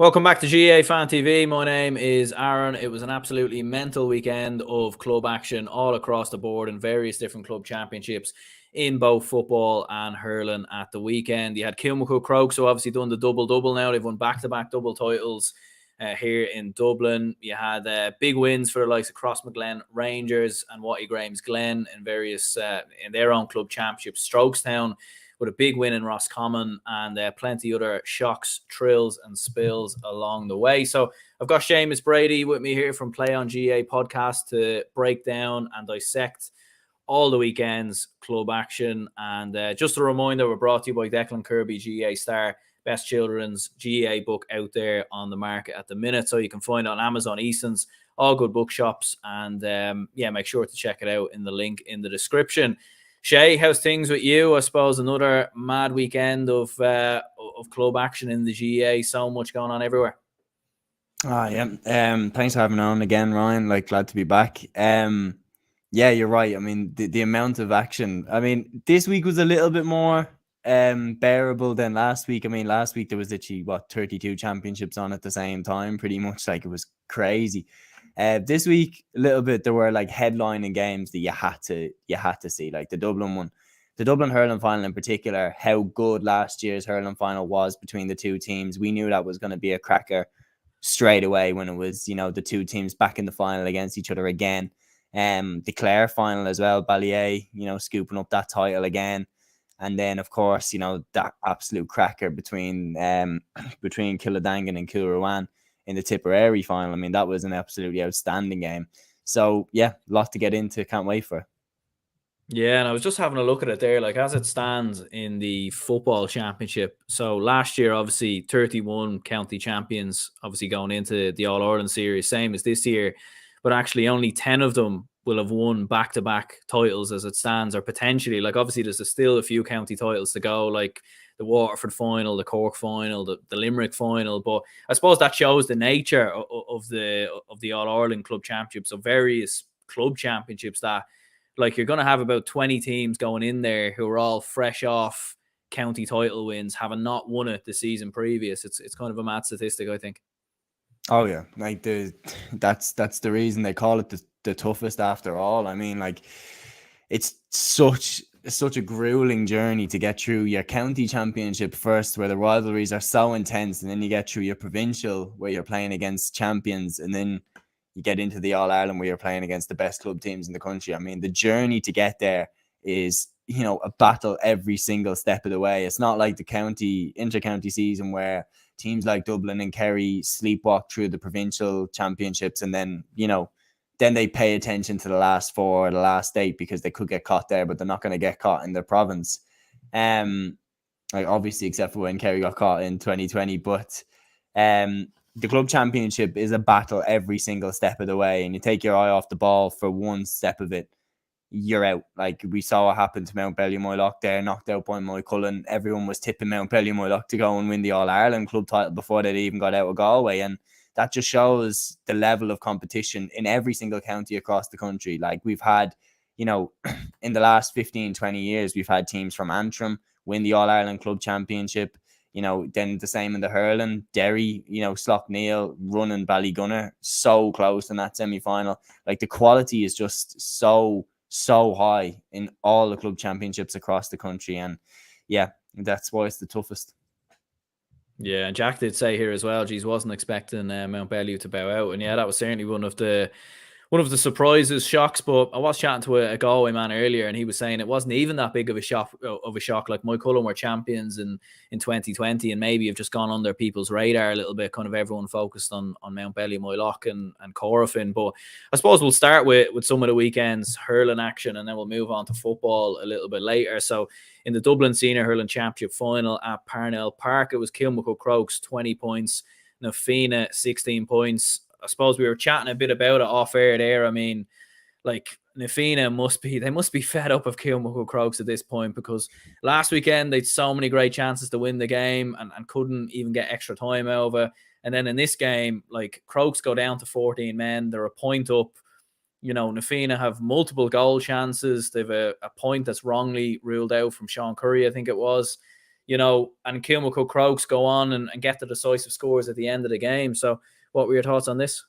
Welcome back to GAA Fan TV. My name is Aaron. It was an absolutely mental weekend of club action all across the board in various different club championships in both football and hurling at the weekend. You had Kilmacud Crokes, who obviously done the double-double now. They've won back-to-back double titles here in Dublin. You had big wins for the likes of Crossmaglen Rangers and Watty Graham's Glen in various in their own club championships. Strokestown with a big win in Roscommon and plenty other shocks, thrills and spills along the way. So I've got Seamus Brady with me here from Play on GA podcast to break down and dissect all the weekend's club action. And just a reminder, we're brought to you by Declan Kirby GAA Star, best children's GAA book out there on the market at the minute. So you can find it on Amazon, Easons, all good bookshops. And make sure to check it out in the link in the description. Shay, how's things with you? I suppose another mad weekend of club action in the GAA. So much going on everywhere. Thanks for having me on again, Ryan. Glad to be back. Yeah, you're right. I mean, the amount of action. I mean, this week was a little bit more bearable than last week. I mean, last week there was literally 32 championships on at the same time. Pretty much, it was crazy. This week, a little bit, there were headlining games that you had to see, like the Dublin one, the Dublin hurling final in particular. How good last year's hurling final was between the two teams. We knew that was going to be a cracker straight away when it was, the two teams back in the final against each other again. The Clare final as well, Ballier, scooping up that title again. And then, of course, that absolute cracker between Killadangan and Kilruan in the Tipperary final. I mean, that was an absolutely outstanding game. So, yeah, a lot to get into. Can't wait for it. Yeah, and I was just having a look at it there, as it stands in the football championship. So last year, obviously, 31 county champions, obviously going into the All-Ireland series, same as this year. But actually, only 10 of them will have won back-to-back titles as it stands, or potentially. Obviously, there's still a few county titles to go, like the Waterford final, the Cork final, the Limerick final. But I suppose that shows the nature of the All-Ireland club championships, of various club championships, that you're going to have about 20 teams going in there who are all fresh off county title wins, having not won it the season previous. It's kind of a mad statistic, I think. Oh yeah, that's the reason they call it the toughest after all. I mean, it's such a grueling journey to get through your county championship first, where the rivalries are so intense, and then you get through your provincial, where you're playing against champions, and then you get into the All-Ireland, where you're playing against the best club teams in the country. I mean, the journey to get there is, a battle every single step of the way. It's not like the inter-county season where teams like Dublin and Kerry sleepwalk through the provincial championships, and then, then they pay attention to the last 4 or the last 8 because they could get caught there, but they're not going to get caught in the province. Obviously, except for when Kerry got caught in 2020, but the club championship is a battle every single step of the way, and you take your eye off the ball for one step of it, you're out. We saw what happened to Mountbellew Moylock there, knocked out by Moycullen. Everyone was tipping Mountbellew Moylock to go and win the All-Ireland club title before they even got out of Galway, and that just shows the level of competition in every single county across the country. We've had, in the last 15, 20 years, we've had teams from Antrim win the All-Ireland club championship. Then the same in the hurling. Derry, Slough-Neil, running Ballygunner, so close in that semi-final. The quality is just so high in all the club championships across the country. And yeah, that's why it's the toughest. Yeah, and Jack did say here as well, wasn't expecting Mountbellew to bow out. And yeah, that was certainly one of the surprises, shocks. But I was chatting to a Galway man earlier, and he was saying it wasn't even that big of a shock. Like Moycullen were champions in 2020, and maybe have just gone under people's radar a little bit. Kind of everyone focused on Mountbellew, Moylock, and Corofin. But I suppose we'll start with some of the weekend's hurling action, and then we'll move on to football a little bit later. So in the Dublin Senior Hurling Championship final at Parnell Park, it was Kilmacud Crokes 20 points, Nafina 16 points. I suppose we were chatting a bit about it off air there. I mean, Nafina must be fed up of Kilmacud Crokes at this point, because last weekend they had so many great chances to win the game and couldn't even get extra time over. And then in this game, Crokes go down to 14 men. They're a point up. Nafina have multiple goal chances. They've a point that's wrongly ruled out from Sean Curry, I think it was. and Kilmacud Crokes go on and get the decisive scores at the end of the game. So what were your thoughts on this?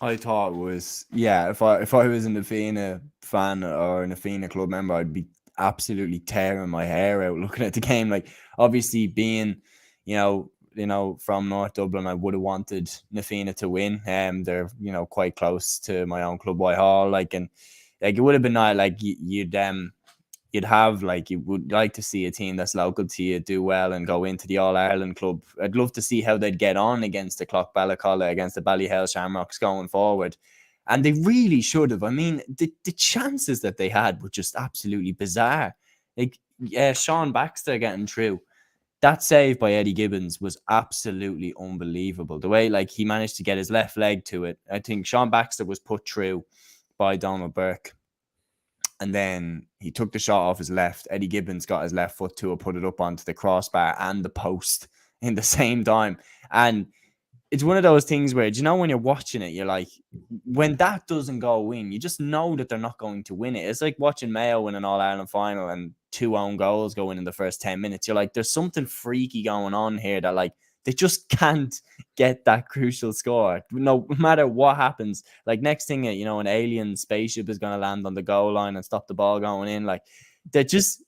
I thought it was, if I was an Nafina fan or an Nafina club member, I'd be absolutely tearing my hair out looking at the game. Like, obviously being, from North Dublin, I would have wanted Nafina to win. They're, quite close to my own club, Whitehall. And it would have been nice. You would like to see a team that's local to you do well and go into the All-Ireland club. I'd love to see how they'd get on against the Clough-Ballacolla, against the Ballyhale Shamrocks going forward. And they really should have. I mean, the chances that they had were just absolutely bizarre. Sean Baxter getting through. That save by Eddie Gibbons was absolutely unbelievable. The way, he managed to get his left leg to it. I think Sean Baxter was put through by Donald Burke. And then he took the shot off his left. Eddie Gibbons got his left foot to it, put it up onto the crossbar and the post in the same time. And it's one of those things where, when you're watching it, you're like, when that doesn't go in, you just know that they're not going to win it. It's like watching Mayo win an All-Ireland final and 2 own goals go in the first 10 minutes. You're like, there's something freaky going on here that, they just can't get that crucial score. No matter what happens. Next thing, an alien spaceship is going to land on the goal line and stop the ball going in. It just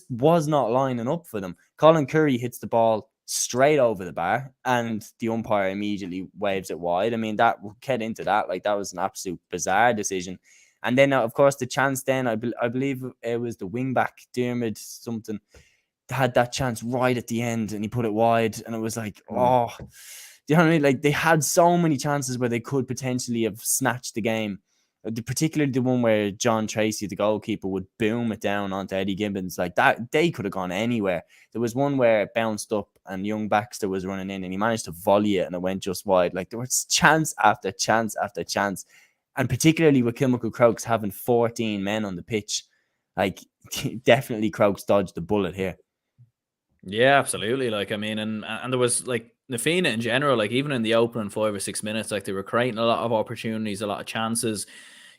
was not lining up for them. Colin Curry hits the ball straight over the bar and the umpire immediately waves it wide. I mean, we'll get into that. That was an absolute bizarre decision. And then, of course, the chance then, I believe it was the wing-back, Dermot something, had that chance right at the end and he put it wide and it was like, oh, do you know what I mean? They had so many chances where they could potentially have snatched the game, particularly the one where John Tracy, the goalkeeper, would boom it down onto Eddie Gibbons. That, they could have gone anywhere. There was one where it bounced up and young Baxter was running in and he managed to volley it and it went just wide. There was chance after chance after chance. And particularly with Kilmacud Crokes having 14 men on the pitch, definitely Crokes dodged the bullet here. Yeah, absolutely. And there was Nafina in general, even in the opening 5 or 6 minutes, they were creating a lot of opportunities, a lot of chances,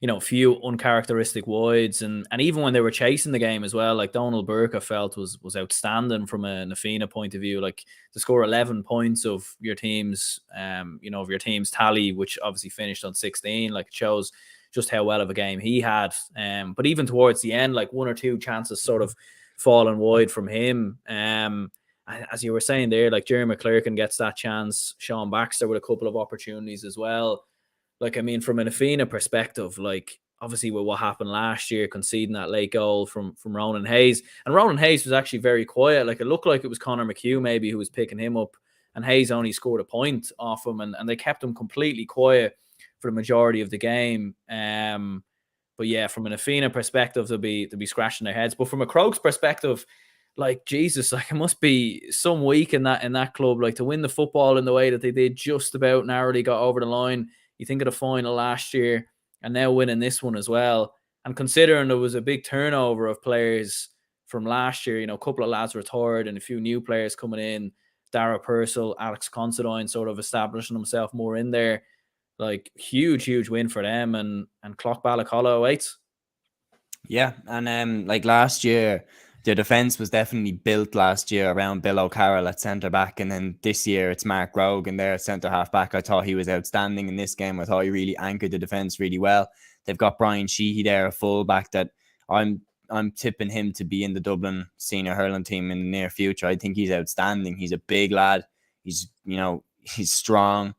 a few uncharacteristic wides, and even when they were chasing the game as well, Donald Burke, I felt was outstanding from a Nafina point of view. To score 11 points of your team's, of your team's tally, which obviously finished on 16, it shows just how well of a game he had. But even towards the end, 1 or 2 chances sort of fallen wide from him. As you were saying there, Jerry McClurkin gets that chance. Sean Baxter with a couple of opportunities as well. From an Nafina perspective, obviously with what happened last year, conceding that late goal from Ronan Hayes. And Ronan Hayes was actually very quiet. It looked like it was Conor McHugh maybe who was picking him up. And Hayes only scored a point off him. And they kept him completely quiet for the majority of the game. But yeah, from an Nafina perspective, they'll be scratching their heads. But from a Crokes perspective, Jesus, it must be some week in that club, to win the football in the way that they did, just about narrowly got over the line. You think of the final last year and now winning this one as well. And considering there was a big turnover of players from last year, a couple of lads retired and a few new players coming in, Dara Purcell, Alex Considine sort of establishing himself more in there. Huge win for them, and Clough-Ballacolla awaits. Yeah, and last year, the defence was definitely built last year around Bill O'Carroll at centre back, and then this year it's Mark Rogan there at centre half back. I thought he was outstanding in this game. I thought he really anchored the defence really well. They've got Brian Sheehy there, a full back that I'm tipping him to be in the Dublin senior hurling team in the near future. I think he's outstanding. He's a big lad. He's strong.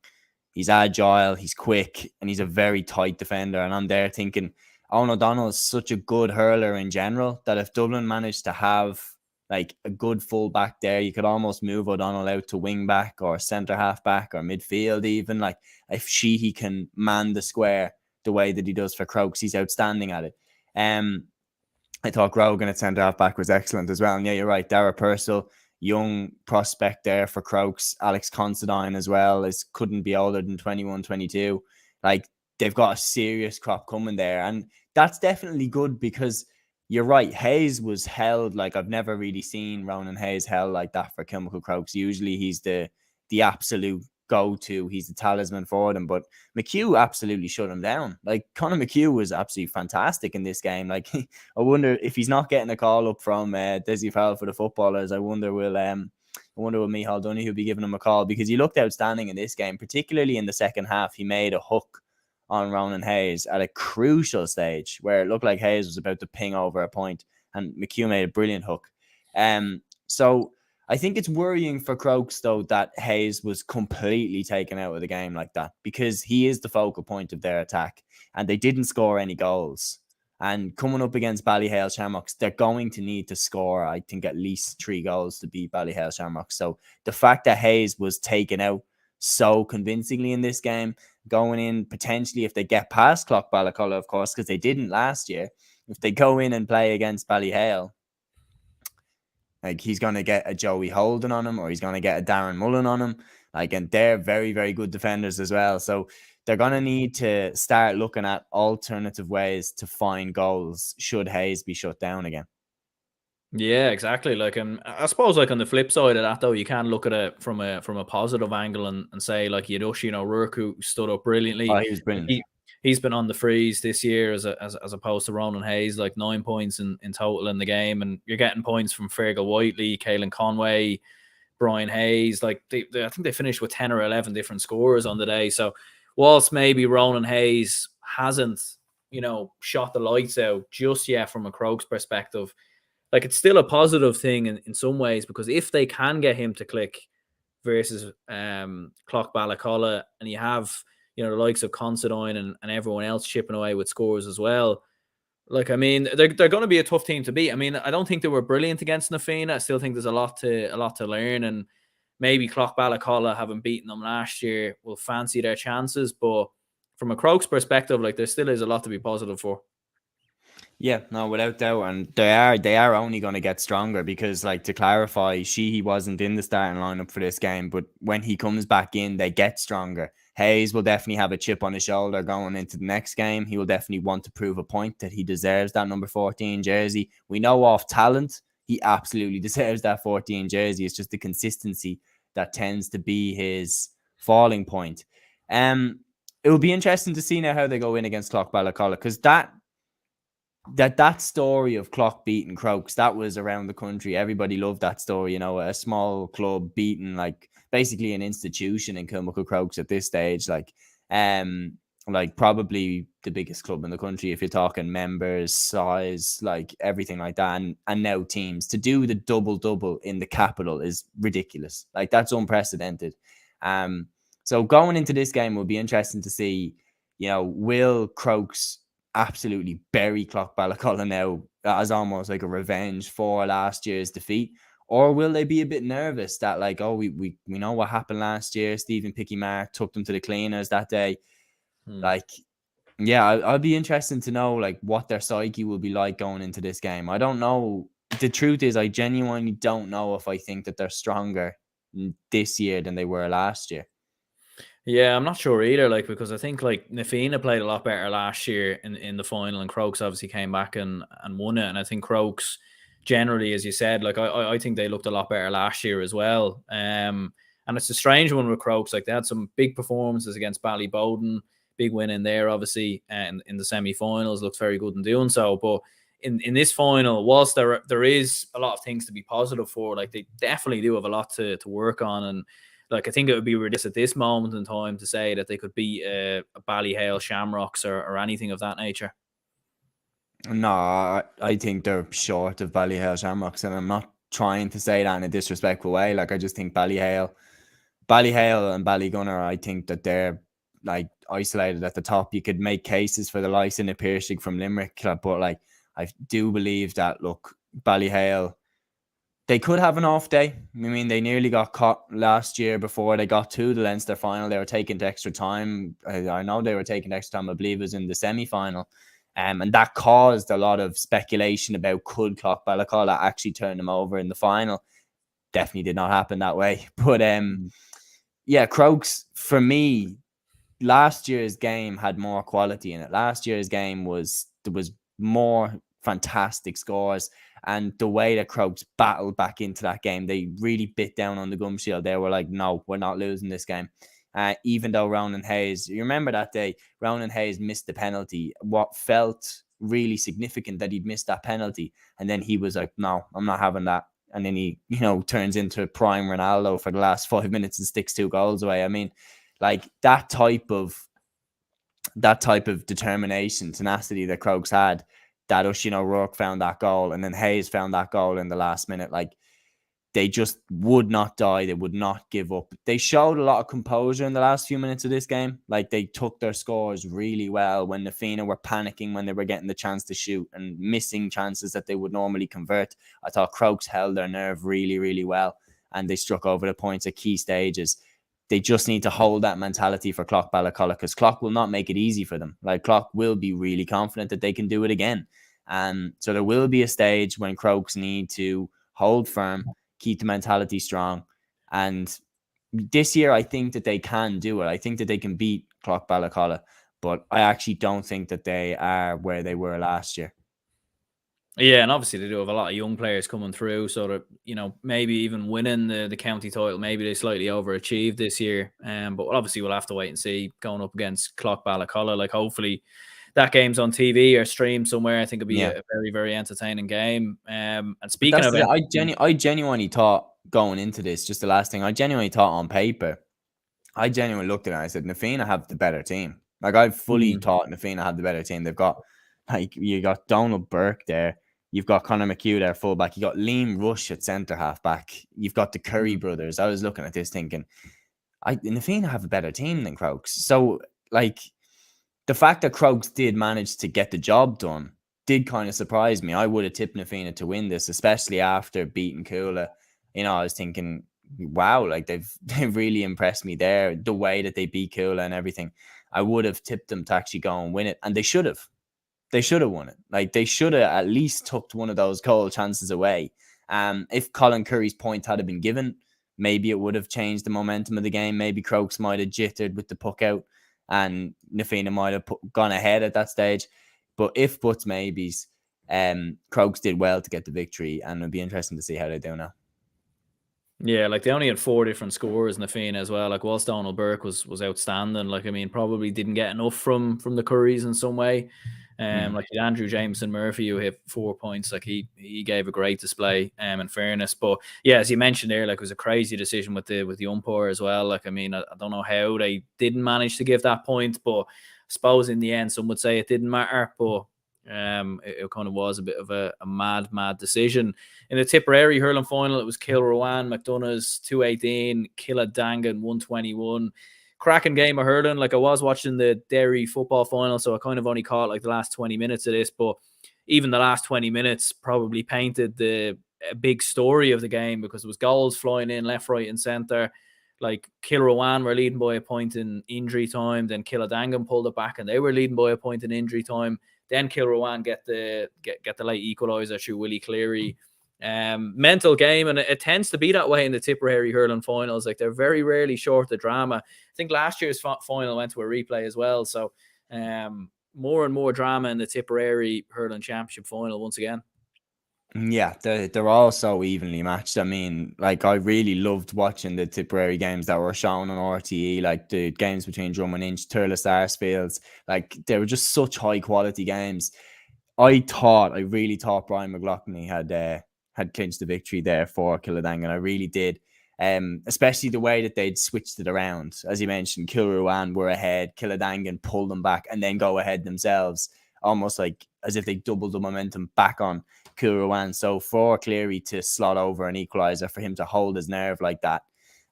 He's agile, he's quick, and he's a very tight defender. And I'm there thinking, Owen O'Donnell is such a good hurler in general that if Dublin managed to have a good full back there, you could almost move O'Donnell out to wing back or centre half back or midfield even. If he can man the square the way that he does for Crokes, he's outstanding at it. I thought Grogan at centre half back was excellent as well. And yeah, you're right, Dara Purcell, young prospect there for Crokes. Alex Considine as well couldn't be older than 21, 22. They've got a serious crop coming there. And that's definitely good because you're right. Hayes was held I've never really seen Ronan Hayes held like that for Kilmacud Crokes. Usually he's the absolute go-to. He's the talisman for them. But McHugh absolutely shut him down. Like, Conor McHugh was absolutely fantastic in this game. Like, I wonder if he's not getting a call up from Desi Fowler for the footballers. I wonder will Micheál Donoghue be giving him a call, because he looked outstanding in this game, particularly in the second half. He made a hook on Ronan Hayes at a crucial stage where it looked like Hayes was about to ping over a point, and McHugh made a brilliant hook. So I think it's worrying for Crokes, though, that Hayes was completely taken out of the game like that, because he is the focal point of their attack, and they didn't score any goals. And coming up against Ballyhale Shamrocks, they're going to need to score, I think, at least 3 goals to beat Ballyhale Shamrocks. So the fact that Hayes was taken out so convincingly in this game, going in potentially, if they get past Clough-Ballacolla, of course, because they didn't last year, if they go in and play against Ballyhale, like, he's going to get a Joey Holden on him, or he's going to get a Darren Mullen on him. Like, and they're very, very good defenders as well. So they're going to need to start looking at alternative ways to find goals should Hayes be shut down again. Yeah, exactly. Like, I suppose, like, on the flip side of that, though, you can look at it from a positive angle and say, like, Yoshi O'Rourke, who stood up brilliantly. Oh, he was brilliant. He's been on the freeze this year as opposed to Ronan Hayes, like 9 points in total in the game, and you're getting points from Fergal Whiteley, Caelan Conway, Brian Hayes. Like, I think they finished with 10 or 11 different scorers on the day. So whilst maybe Ronan Hayes hasn't, shot the lights out just yet from a Crokes perspective, like, it's still a positive thing in some ways, because if they can get him to click versus Clough-Ballacolla, and you have, the likes of Considine and everyone else chipping away with scores as well. Like, I mean, they're going to be a tough team to beat. I mean, I don't think they were brilliant against Na Fianna. I still think there's a lot to learn, and maybe Clough-Ballacolla, having beaten them last year, will fancy their chances. But from a Crokes perspective, like, there still is a lot to be positive for. Yeah, no, without doubt, and they are only going to get stronger, because, like, to clarify, he wasn't in the starting lineup for this game, but when he comes back in, they get stronger. Hayes will definitely have a chip on his shoulder going into the next game. He will definitely want to prove a point that he deserves that number 14 jersey. We know off talent, he absolutely deserves that 14 jersey. It's just the consistency that tends to be his falling point. It will be interesting to see now how they go in against Clough-Ballacolla, because that story of Clough beating Crokes, that was around the country. Everybody loved that story, a small club beating, like, basically an institution in Kilmuckle Crokes at this stage, like probably the biggest club in the country if you're talking members, size, like everything like that, and now teams. To do the double in the capital is ridiculous. Like, that's unprecedented. So going into this game will be interesting to see, will Crokes absolutely bury Clough-Ballacolla now as almost like a revenge for last year's defeat? Or will they be a bit nervous that, like, oh, we know what happened last year. Stephen Picky-Mark took them to the cleaners that day. Like, yeah, I'll be interested to know, like, what their psyche will be like going into this game. I don't know. The truth is, I genuinely don't know if I think that they're stronger this year than they were last year. Yeah, I'm not sure either, like, because I think, like, Na Fianna played a lot better last year in the final, and Crokes obviously came back and won it. And I think Crokes, generally, as you said, like, I think they looked a lot better last year as well. And it's a strange one with Crokes. Like, they had some big performances against Ballybowden, big win in there, obviously, and in the semi-finals, looked very good in doing so. But in this final, whilst there is a lot of things to be positive for, like, they definitely do have a lot to work on. And, like, I think it would be ridiculous at this moment in time to say that they could beat a Ballyhale Shamrocks or anything of that nature. No, I think they're short of Ballyhale Shamrocks, and I'm not trying to say that in a disrespectful way. Like, I just think Ballyhale and Ballygunner, I think that they're, like, isolated at the top. You could make cases for the likes of Napiershig from Limerick, but, like, I do believe that, look, Ballyhale, they could have an off day. I mean, they nearly got caught last year before they got to the Leinster final. They were taking extra time. I know they were taking extra time. I believe it was in the semi-final. And that caused a lot of speculation about could Clough-Ballacolla actually turn them over in the final. Definitely did not happen that way. But yeah, Crokes, for me, last year's game had more quality in it. Last year's game there was more fantastic scores, and the way that Crokes battled back into that game, they really bit down on the gum shield. They were like, no, we're not losing this game. even though Ronan Hayes, you remember that day, Ronan Hayes missed the penalty, what felt really significant that he'd missed that penalty. And then he was like, no, I'm not having that. And then he, turns into prime Ronaldo for the last 5 minutes and sticks 2 goals away. I mean, like that type of determination, tenacity that Crokes had, that O'Rourke found that goal and then Hayes found that goal in the last minute. Like, they just would not die. They would not give up. They showed a lot of composure in the last few minutes of this game. Like, they took their scores really well when the Fianna were panicking when they were getting the chance to shoot and missing chances that they would normally convert. I thought Crokes held their nerve really, really well, and they struck over the points at key stages. They just need to hold that mentality for Clough Ballacolla, because Clough will not make it easy for them. Like, Clough will be really confident that they can do it again. So there will be a stage when Crokes need to hold firm, keep the mentality strong. And this year, I think that they can do it. I think that they can beat Clough Ballacolla, but I actually don't think that they are where they were last year. Yeah, and obviously they do have a lot of young players coming through, so that, maybe even winning the county title, maybe they slightly overachieved this year. But obviously we'll have to wait and see going up against Clough Ballacolla. Like, hopefully that game's on TV or streamed somewhere. I think it'll be a very, very entertaining game. And speaking of it, I genuinely thought going into this, just the last thing, I genuinely thought on paper, I genuinely looked at it and I said, Na Fianna have the better team. Like, I fully thought Na Fianna had the better team. They've got, like, you got Donald Burke there. You've got Conor McHugh there, fullback. You got Liam Rush at centre half back. You've got the Kerry brothers. I was looking at this thinking, Na Fianna have a better team than Crokes. So, like, the fact that Crokes did manage to get the job done did kind of surprise me. I would have tipped Na Fianna to win this, especially after beating Coola. I was thinking, wow, like they've really impressed me there. The way that they beat Coola and everything, I would have tipped them to actually go and win it, and they should have. They should have won it. Like, they should have at least tucked one of those goal chances away. If Colin Curry's point had been given, maybe it would have changed the momentum of the game. Maybe Crokes might have jittered with the puck out, and Na Fianna might have gone ahead at that stage. But if buts, maybes, Crokes did well to get the victory, and it'll be interesting to see how they do now. Yeah, like they only had 4 different scores in the Fianna as well. Like, whilst Donald Burke was outstanding, like, I mean, probably didn't get enough from the Currys in some way. Like Andrew Jameson Murphy, who hit 4 points, like he gave a great display, in fairness. But yeah, as you mentioned there, like, it was a crazy decision with the umpire as well. Like, I mean, I don't know how they didn't manage to give that point, but I suppose in the end, some would say it didn't matter. But it kind of was a bit of a mad decision. In the Tipperary hurling final, it was Kilrowan, McDonough's 218, Killadangan 121. Cracking game of hurling. Like, I was watching the Derry football final, so I kind of only caught like the last 20 minutes of this, but even the last 20 minutes probably painted a big story of the game, because it was goals flying in left, right, and centre. Like, Kilrowan were leading by a point in injury time, then Killadangan pulled it back and they were leading by a point in injury time. Then Kilrowan get the late equaliser through Willie Cleary. Mental game, and it tends to be that way in the Tipperary hurling finals. Like, they're very rarely short of drama. I think last year's final went to a replay as well. So more and more drama in the Tipperary hurling championship final once again. Yeah, they're all so evenly matched. I mean, like, I really loved watching the Tipperary games that were shown on RTE, like the games between Drum and Inch, Turles Sarsfields. Like, they were just such high quality games. I really thought Brian McLaughlin had clinched the victory there for Killadangan. I really did. Especially the way that they'd switched it around. As you mentioned, Kilruan were ahead, Killadangan pulled them back and then go ahead themselves, almost like as if they doubled the momentum back on Kilruan. So for Cleary to slot over an equaliser, for him to hold his nerve like that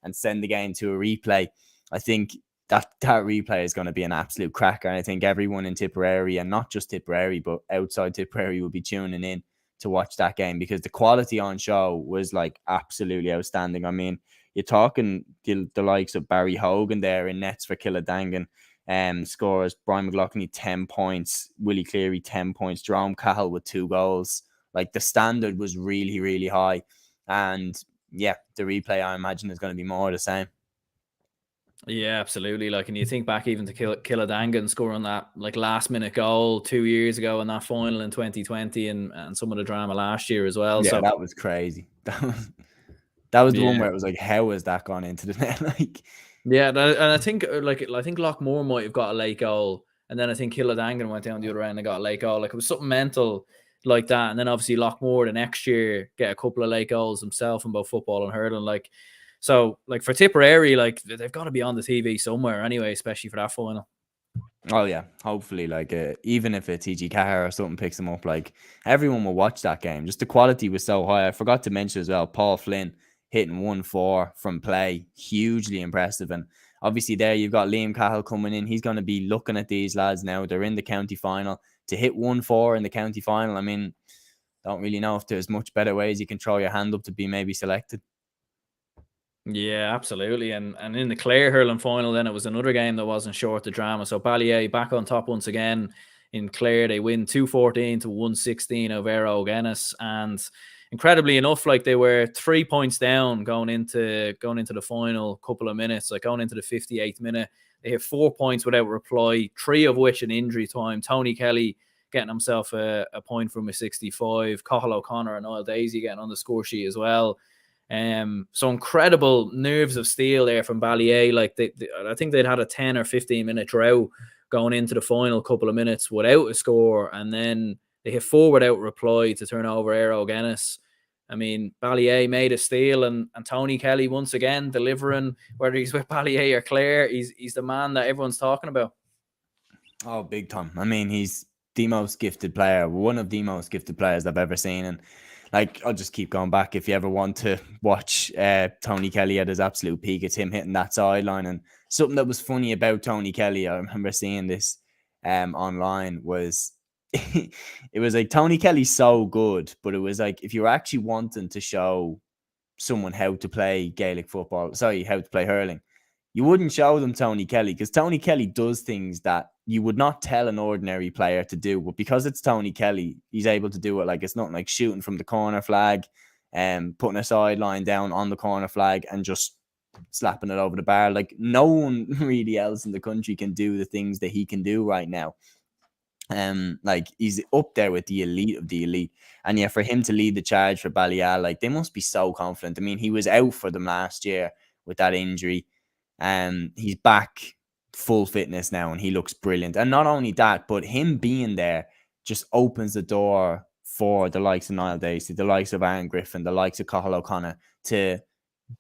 and send the game to a replay, I think that replay is going to be an absolute cracker. And I think everyone in Tipperary, and not just Tipperary, but outside Tipperary, will be tuning in to watch that game, because the quality on show was like absolutely outstanding. I mean, you're talking the likes of Barry Hogan there in nets for Killadangan, scores Brian McLaughlin 10 points, Willie Cleary 10 points, Jerome Cahill with 2 goals. Like, the standard was really, really high. And yeah, the replay, I imagine, is going to be more of the same. Yeah, absolutely. Like, and you think back even to Killadangan scoring that like last minute goal 2 years ago in that final in 2020, and some of the drama last year as well. Yeah, so that was crazy. That was the one where it was like, how has that gone into the net? Like, Yeah, and I think Lockmore might have got a late goal, and then I think Killadangan went down the other end and got a late goal. Like, it was something mental like that. And then obviously Lockmore the next year get a couple of late goals himself in both football and hurling. Like, so like for Tipperary, like they've got to be on the TV somewhere anyway, especially for that final. Oh yeah, hopefully, like even if a TG Car or something picks them up, like everyone will watch that game. Just the quality was so high. I forgot to mention as well, Paul Flynn hitting 1-4 from play, hugely impressive. And obviously there you've got Liam Cahill coming in. He's going to be looking at these lads now. They're in the county final. To hit 1-4 in the county final, I mean, don't really know if there's much better ways you can throw your hand up to be maybe selected. Yeah, absolutely. And in the Clare hurling final, then it was another game that wasn't short of drama. So Ballier back on top once again in Clare. They win 214 to 116 over Éire Óg Ennis. And incredibly enough, like they were 3 points down going into the final couple of minutes, like going into the 58th minute. They hit 4 points without reply, 3 of which in injury time. Tony Kelly getting himself a point from a 65. Cathal O'Connor and Niall Daisy getting on the score sheet as well. So incredible nerves of steel there from Ballier. Like I think they'd had a 10 or 15 minute drought going into the final couple of minutes without a score, and then they hit 4 without reply to turn over Éire Óg Ennis. I mean, Ballier made a steal, and Tony Kelly once again delivering, whether he's with Ballier or Clare, he's the man that everyone's talking about. Oh, big time. I mean, he's the most gifted player, one of the most gifted players I've ever seen. And like, I'll just keep going back. If you ever want to watch Tony Kelly at his absolute peak, it's him hitting that sideline. And something that was funny about Tony Kelly, I remember seeing this online, was it was like Tony Kelly's so good, but it was like if you were actually wanting to show someone how to play Gaelic football, how to play hurling, you wouldn't show them Tony Kelly, because Tony Kelly does things that you would not tell an ordinary player to do. But because it's Tony Kelly, he's able to do it. Like, it's nothing like shooting from the corner flag and putting a sideline down on the corner flag and just slapping it over the bar. Like, no one really else in the country can do the things that he can do right now. Like, he's up there with the elite of the elite. And yeah, for him to lead the charge for Balliol, like, they must be so confident. I mean, he was out for them last year with that injury. He's back full fitness now, and he looks brilliant. And not only that, but him being there just opens the door for the likes of Niall Dacey, the likes of Aaron Griffin, the likes of Cathal O'Connor to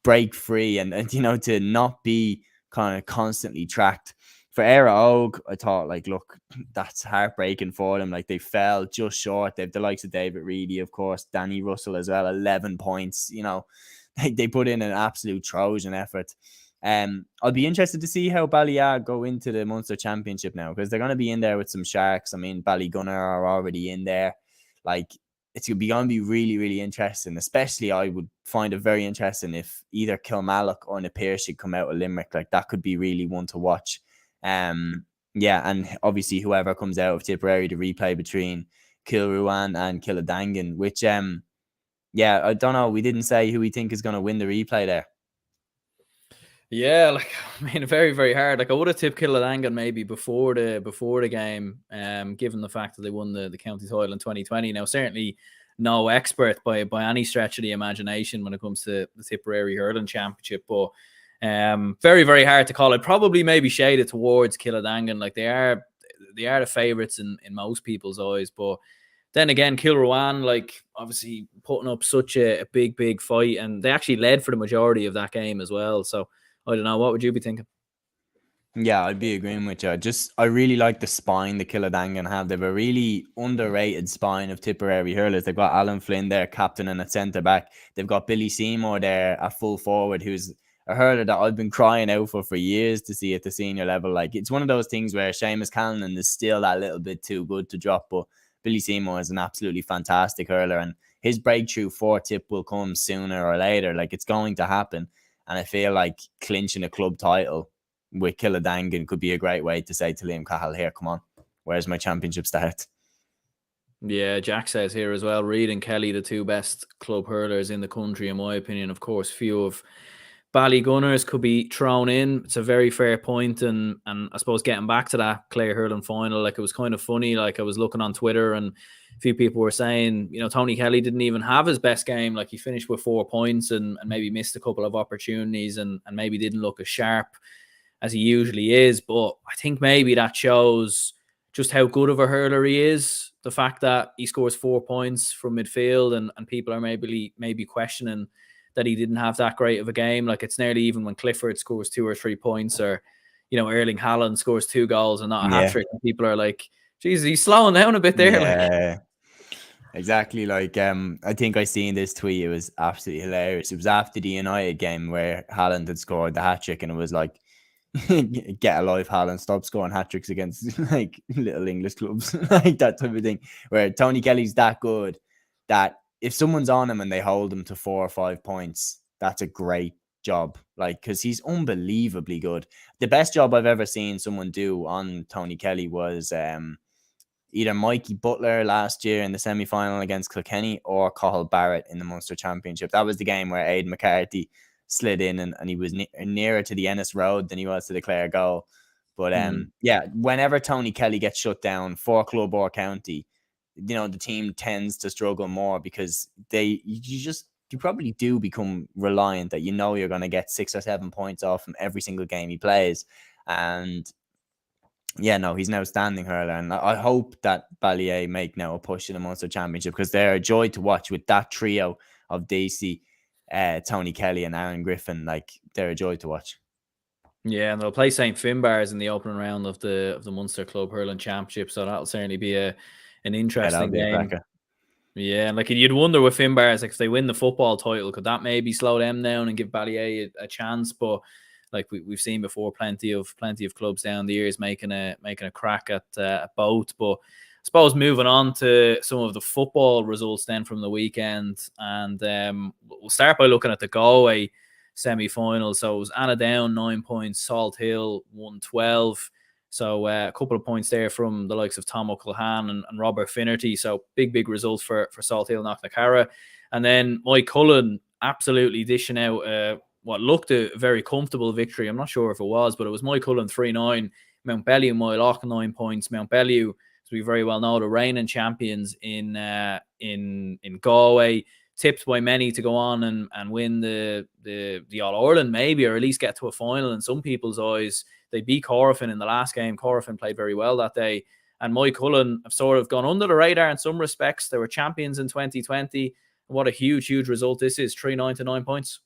break free and you know, to not be kind of constantly tracked. For Éire Óg, I thought, like, look, that's heartbreaking for them. Like, they fell just short. They've the likes of David Reedy, of course, Danny Russell as well, 11 points. You know, they put in an absolute Trojan effort. I'll be interested to see how Balliol go into the Munster Championship now, because they're going to be in there with some sharks. I mean, Ballygunner are already in there. Like, it's going to be really, really interesting. Especially, I would find it very interesting if either Kilmallock or Napier should come out of Limerick. Like, that could be really one to watch. Yeah, and obviously whoever comes out of Tipperary, to replay between Kilruan and Killadangan, which yeah, I don't know. We didn't say who we think is going to win the replay there. Yeah, like, I mean, very, very hard. Like, I would have tipped Killadangan maybe before the game, given the fact that they won the county title in 2020. Now, certainly no expert by any stretch of the imagination when it comes to the Tipperary Hurling Championship, but very, very hard to call. It probably maybe shaded towards Killadangan. Like, they are the favourites in most people's eyes, but then again, Kilruan, like, obviously putting up such a big fight, and they actually led for the majority of that game as well. So I don't know. What would you be thinking? Yeah, I'd be agreeing with you. I really like the spine the Killadangan have. They have a really underrated spine of Tipperary hurlers. They've got Alan Flynn there, captain and at centre back. They've got Billy Seymour there at full forward, who's a hurler that I've been crying out for years to see at the senior level. Like, it's one of those things where Seamus Callanan is still that little bit too good to drop, but Billy Seymour is an absolutely fantastic hurler, and his breakthrough for Tip will come sooner or later. Like, it's going to happen. And I feel like clinching a club title with Killadangan could be a great way to say to Liam Cahill, here, come on, where's my championship start? Yeah, Jack says here as well, Reid and Kelly, the two best club hurlers in the country, in my opinion. Of course, few of Ballygunners could be thrown in. It's a very fair point, and I suppose getting back to that Clare hurling final, like, it was kind of funny. Like, I was looking on Twitter, and few people were saying, Tony Kelly didn't even have his best game. Like, he finished with 4 points and maybe missed a couple of opportunities and maybe didn't look as sharp as he usually is. But I think maybe that shows just how good of a hurler he is. The fact that he scores 4 points from midfield and people are maybe questioning that he didn't have that great of a game. Like, it's nearly even when Clifford scores 2 or 3 points, or, Erling Haaland scores 2 goals and not a hat trick, and people are like, geez, he's slowing down a bit there. Yeah, exactly. Like, I think I seen this tweet. It was absolutely hilarious. It was after the United game where Haaland had scored the hat trick, and it was like, get a life, Haaland, stop scoring hat tricks against like little English clubs, like that type of thing. Where Tony Kelly's that good that if someone's on him and they hold him to 4 or 5 points, that's a great job. Like, because he's unbelievably good. The best job I've ever seen someone do on Tony Kelly was either Mikey Butler last year in the semi-final against Kilkenny or Cathal Barrett in the Munster Championship. That was the game where Aidan McCarthy slid in and he was nearer to the Ennis Road than he was to the Clare goal. But yeah, whenever Tony Kelly gets shut down for club or county, the team tends to struggle more because you probably do become reliant that you're going to get 6 or 7 points off from every single game he plays. And yeah, no, he's an outstanding hurler, and I hope that Ballier make now a push in the Munster Championship, because they're a joy to watch with that trio of Dacey, Tony Kelly and Aaron Griffin. Like, they're a joy to watch. Yeah, and they'll play St. Finbarrs in the opening round of the Munster Club Hurling Championship, so that'll certainly be an interesting game. Yeah, and like, you'd wonder with Finbarrs, like, if they win the football title, could that maybe slow them down and give Ballier a chance? But like we've seen before, plenty of clubs down the years making a crack at both. But I suppose moving on to some of the football results then from the weekend, and we'll start by looking at the Galway semi-final. So it was Anna Down 9 points, Salt Hill 112. So a couple of points there from the likes of Tom O'Callaghan and Robert Finnerty. So big results for Salt Hill, Knocknacarra. And then Mike Cullen absolutely dishing out what looked a very comfortable victory. I'm not sure if it was, but it was Mike Cullen 3-9. Mountbellew, Moyloch 9 points. Mountbellew, as we very well know, the reigning champions in Galway, tipped by many to go on and win the All-Ireland maybe, or at least get to a final in some people's eyes. They beat Corofin in the last game. Corofin played very well that day. And Mike Cullen have sort of gone under the radar in some respects. They were champions in 2020. What a huge result this is, 3-9 to 9 points.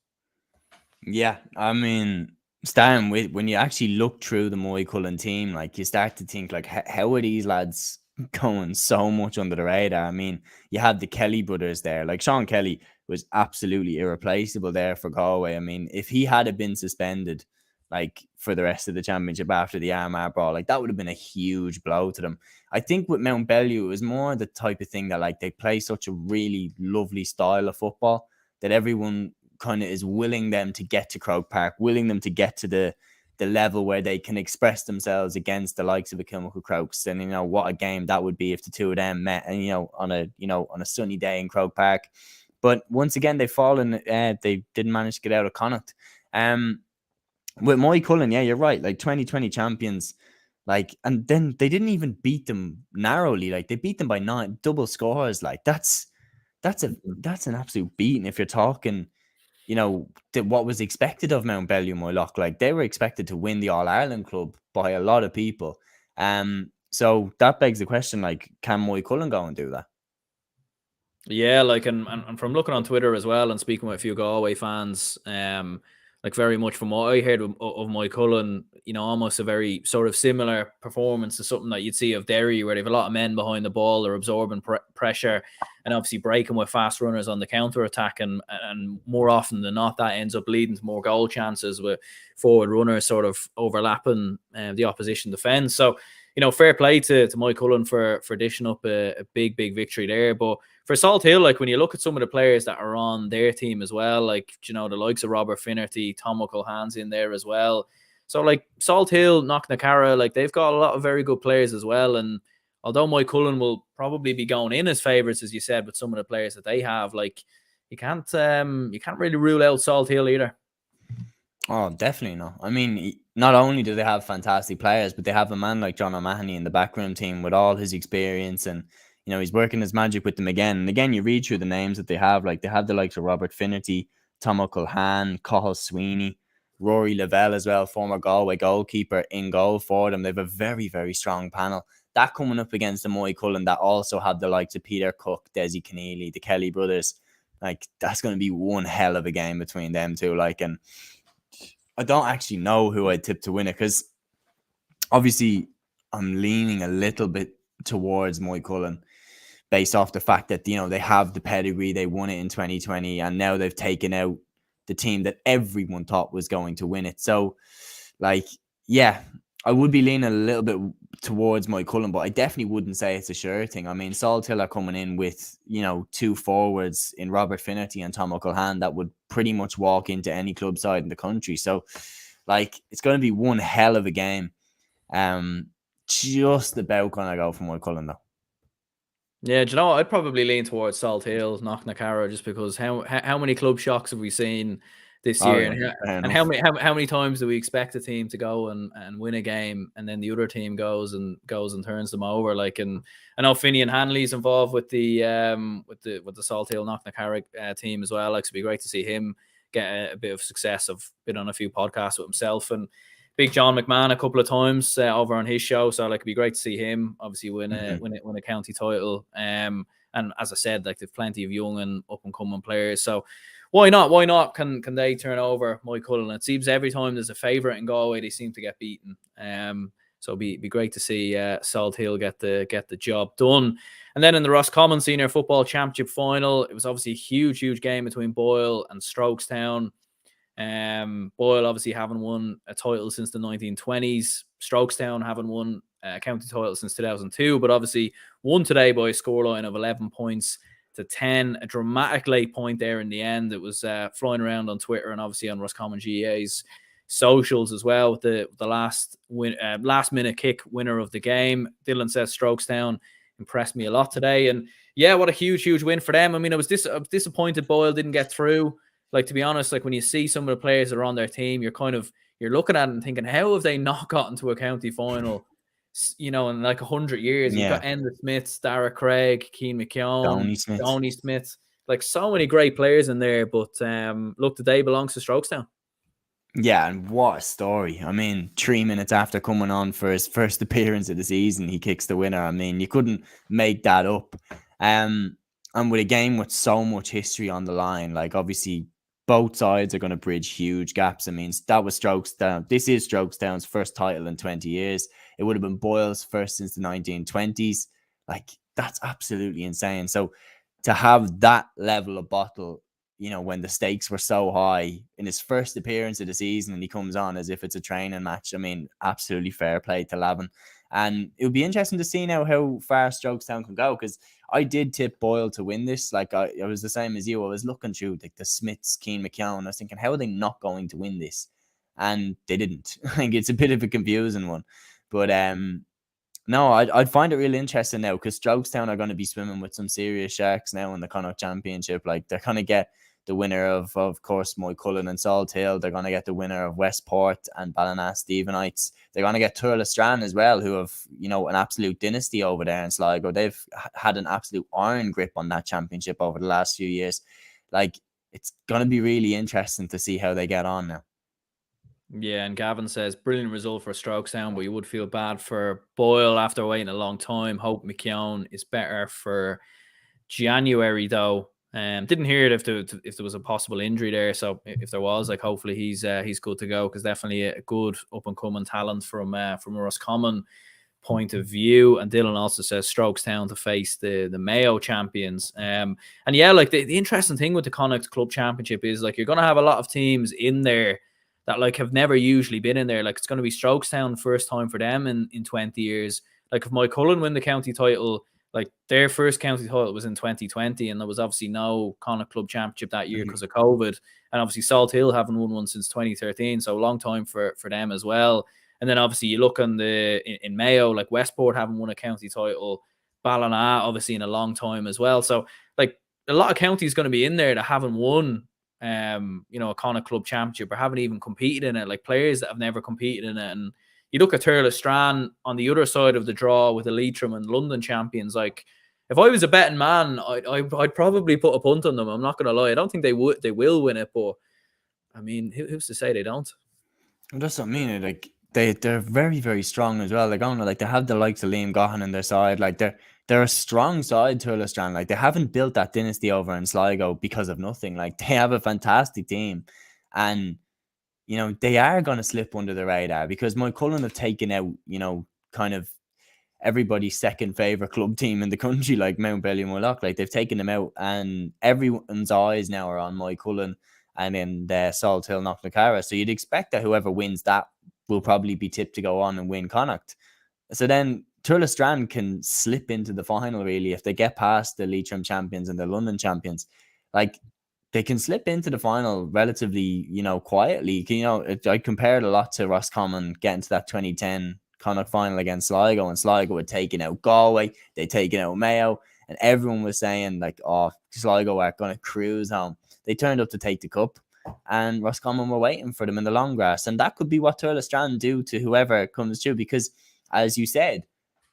Yeah, I mean, starting with, when you actually look through the Moy Cullen team, like, you start to think, like, how are these lads going so much under the radar? I mean, you had the Kelly brothers there. Like, Sean Kelly was absolutely irreplaceable there for Galway. I mean, if he had been suspended, like, for the rest of the championship after the Armagh brawl, like, that would have been a huge blow to them. I think with Mountbellew, it was more the type of thing that, like, they play such a really lovely style of football that everyone kind of is willing them to get to Croke Park, willing them to get to the level where they can express themselves against the likes of a Kilmacud Crokes. And what a game that would be if the two of them met, and on a sunny day in Croke Park. But once again, they've fallen. They didn't manage to get out of Connacht. With Moy Cullen, yeah, you're right. Like, 2020 champions, like, and then they didn't even beat them narrowly. Like, they beat them by 9 double scores. Like, that's an absolute beating if you're talking. What was expected of Mountbellew, Moyloch. Like, they were expected to win the All-Ireland club by a lot of people. So that begs the question, like, can Moy Cullen go and do that? Yeah, like, and from looking on Twitter as well and speaking with a few Galway fans, like, very much from what I heard of Mike Cullen, almost a very sort of similar performance to something that you'd see of Derry, where they have a lot of men behind the ball, they're absorbing pressure and obviously breaking with fast runners on the counter attack, and more often than not that ends up leading to more goal chances with forward runners sort of overlapping the opposition defence. So fair play to Mike Cullen for dishing up a big victory there. But for Salt Hill, like, when you look at some of the players that are on their team as well, like, the likes of Robert Finnerty, Tom O'Callaghan's in there as well. So, like, Salt Hill, Knocknacarra, like, they've got a lot of very good players as well. And although Mike Cullen will probably be going in as favourites, as you said, with some of the players that they have, like, you can't really rule out Salt Hill either. Oh, definitely not. I mean, not only do they have fantastic players, but they have a man like John O'Mahony in the backroom team with all his experience, and you know, he's working his magic with them again. And again, you read through the names that they have, like they have the likes of Robert Finnerty, Tom O'Culhan, Cathal Sweeney, Rory Lavelle as well, former Galway goalkeeper, in goal for them. They have a very, very strong panel. That coming up against the Moycullen that also have the likes of Peter Cook, Desi Keneally, the Kelly brothers. Like, that's going to be one hell of a game between them two. Like, and I don't actually know who I'd tip to win it, because obviously I'm leaning a little bit towards Moycullen based off the fact that, you know, they have the pedigree, they won it in 2020, and now they've taken out the team that everyone thought was going to win it. So, like, yeah, I would be leaning a little bit towards Moycullen, but I definitely wouldn't say it's a sure thing. I mean, Salthill are coming in with, you know, two forwards in Robert Finnerty and Tom O'Culhan that would pretty much walk into any club side in the country. So, like, it's going to be one hell of a game. Just about going to go for Moycullen, though. Yeah, do you know what? I'd probably lean towards Salthill, Knocknacarra, just because how many club shocks have we seen this year, and how many times do we expect a team to go and win a game, and then the other team goes and turns them over? Like, and I know Finian Hanley's involved with the Salthill Knocknacarra team as well. Like, so it'd be great to see him get a bit of success. I've been on a few podcasts with himself and Big John McMahon a couple of times over on his show, so like it'd be great to see him obviously win a county title. And as I said, like they've plenty of young and up and coming players, so why not? Why not? Can they turn over Moycullen? It seems every time there's a favourite in Galway, they seem to get beaten. So it'd be great to see Salthill get the job done. And then in the Roscommon Senior Football Championship final, it was obviously a huge game between Boyle and Strokestown. Boyle obviously haven't won a title since the 1920s. Strokestown haven't won a county title since 2002, but obviously won today by a scoreline of 11 points to 10. A dramatic late point there in the end. It was flying around on Twitter and obviously on Roscommon GAA's socials as well, with the last minute kick winner of the game. Dylan says Strokestown impressed me a lot today, and yeah, what a huge win for them. I mean, I was disappointed Boyle didn't get through. Like, to be honest, like when you see some of the players that are on their team, you're looking at it and thinking, how have they not gotten to a county final, you know, in like 100 years? You've got Enda Smith, Dara Craig, Keane McKeown, Donny Smith, like so many great players in there. But look, the day belongs to Strokestown. Yeah, and what a story. I mean, 3 minutes after coming on for his first appearance of the season, he kicks the winner. I mean, you couldn't make that up. And with a game with so much history on the line, like obviously both sides are going to bridge huge gaps. I mean, that was Strokestown. This is Strokestown's first title in 20 years. It would have been Boyle's first since the 1920s. Like, that's absolutely insane. So to have that level of bottle, you know, when the stakes were so high in his first appearance of the season, and he comes on as if it's a training match. I mean, absolutely fair play to Lavin. And it would be interesting to see now how far Strokestown can go, because I did tip Boyle to win this. Like, I was the same as you. I was looking through like the Smiths, Keane McKeown. I was thinking, how are they not going to win this? And they didn't. I think it's a bit of a confusing one. But no, I'd find it really interesting now, because Strokestown are going to be swimming with some serious sharks now in the Connacht Championship. Like, they're going to get the winner of course, Moycullen and Salthill. They're going to get the winner of Westport and Ballina Stephenites. They're going to get Turlestrane as well, who have, you know, an absolute dynasty over there in Sligo. They've had an absolute iron grip on that championship over the last few years. Like, it's going to be really interesting to see how they get on now. Yeah, and Gavin says, brilliant result for Strokestown, but you would feel bad for Boyle after waiting a long time. Hope McKeown is better for January, though. Didn't hear it if there was a possible injury there. So if there was, like, hopefully he's good to go, because definitely a good up and coming talent from a Roscommon point of view. And Dylan also says Strokestown to face the Mayo champions. And yeah, like the interesting thing with the Connacht Club Championship is, like, you're going to have a lot of teams in there that, like, have never usually been in there. Like, it's going to be Strokestown first time for them in 20 years. Like, if Moycullen win the county title, like, their first county title was in 2020, and there was obviously no Connacht Club Championship that year because of COVID. And obviously Salthill haven't won one since 2013, so a long time for them as well. And then obviously you look on in Mayo, like Westport haven't won a county title, Ballina obviously in a long time as well. So, like, a lot of counties going to be in there that haven't won you know, a Connacht Club Championship, or haven't even competed in it, like players that have never competed in it. And you look at Turlestrane on the other side of the draw with the Leitrim and London champions, like if I was a betting man, I'd probably put a punt on them. I'm not going to lie. I don't think they will win it, but I mean, who's to say they don't? That's what I mean. Like they're very, very strong as well. They're going to, like, they have the likes of Liam Gahan on their side. Like they're a strong side, Turlestrand. Like they haven't built that dynasty over in Sligo because of nothing. Like they have a fantastic team, and you know they are going to slip under the radar because Moycullen have taken out, you know, kind of everybody's second favorite club team in the country, like Mountbellew and Mullock. Like they've taken them out, and everyone's eyes now are on Moycullen and in the Salt Hill Knocknacarra. So you'd expect that whoever wins that will probably be tipped to go on and win Connacht. So then Turlestrand can slip into the final, really, if they get past the Leitrim champions and the London champions. Like they can slip into the final relatively, you know, quietly. You know, I compared a lot to Roscommon getting to that 2010 Connacht final against Sligo, and Sligo had taken out Galway, they'd taken out Mayo, and everyone was saying like, oh, Sligo are going to cruise home. They turned up to take the cup, and Roscommon were waiting for them in the long grass, and that could be what Turlestrand do to whoever comes through, because as you said,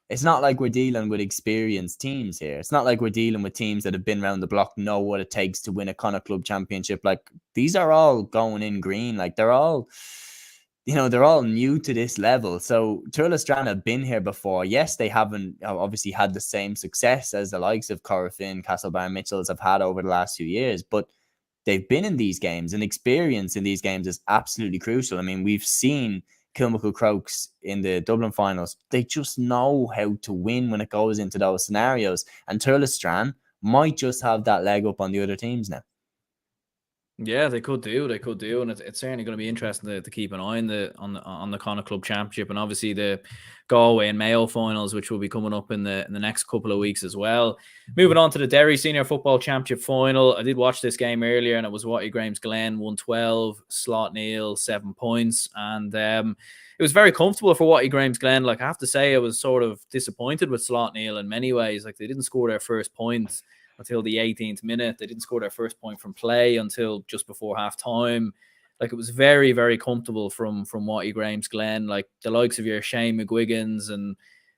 it's not like we're dealing with experienced teams here. It's not like we're dealing with teams that have been around the block, know what it takes to win a Connacht Club championship. Like these are all going in green. Like they're all, you know, they're all new to this level. So Turlestrand have been here before. Yes, they haven't obviously had the same success as the likes of Corofin, Castlebar, Mitchells have had over the last few years, but they've been in these games, and experience in these games is absolutely crucial. I mean, we've seen Kilmacud Crokes in the Dublin finals. They just know how to win when it goes into those scenarios. And Turlestrand might just have that leg up on the other teams now. Yeah, they could do, and it's certainly going to be interesting to keep an eye on the Connacht Club Championship, and obviously the Galway and Mayo finals, which will be coming up in the next couple of weeks as well. Moving on to the Derry Senior Football Championship final, I did watch this game earlier, and it was Wattygramesglen 112, Slot Neil 7 points, and it was very comfortable for Wattygramesglen. Like I have to say, I was sort of disappointed with Slot Neil in many ways. Like they didn't score their first point until the 18th minute. They didn't score their first point from play until just before half time. Like it was very, very comfortable from Wattygramesglen. Like the likes of your Shane McGuiggans and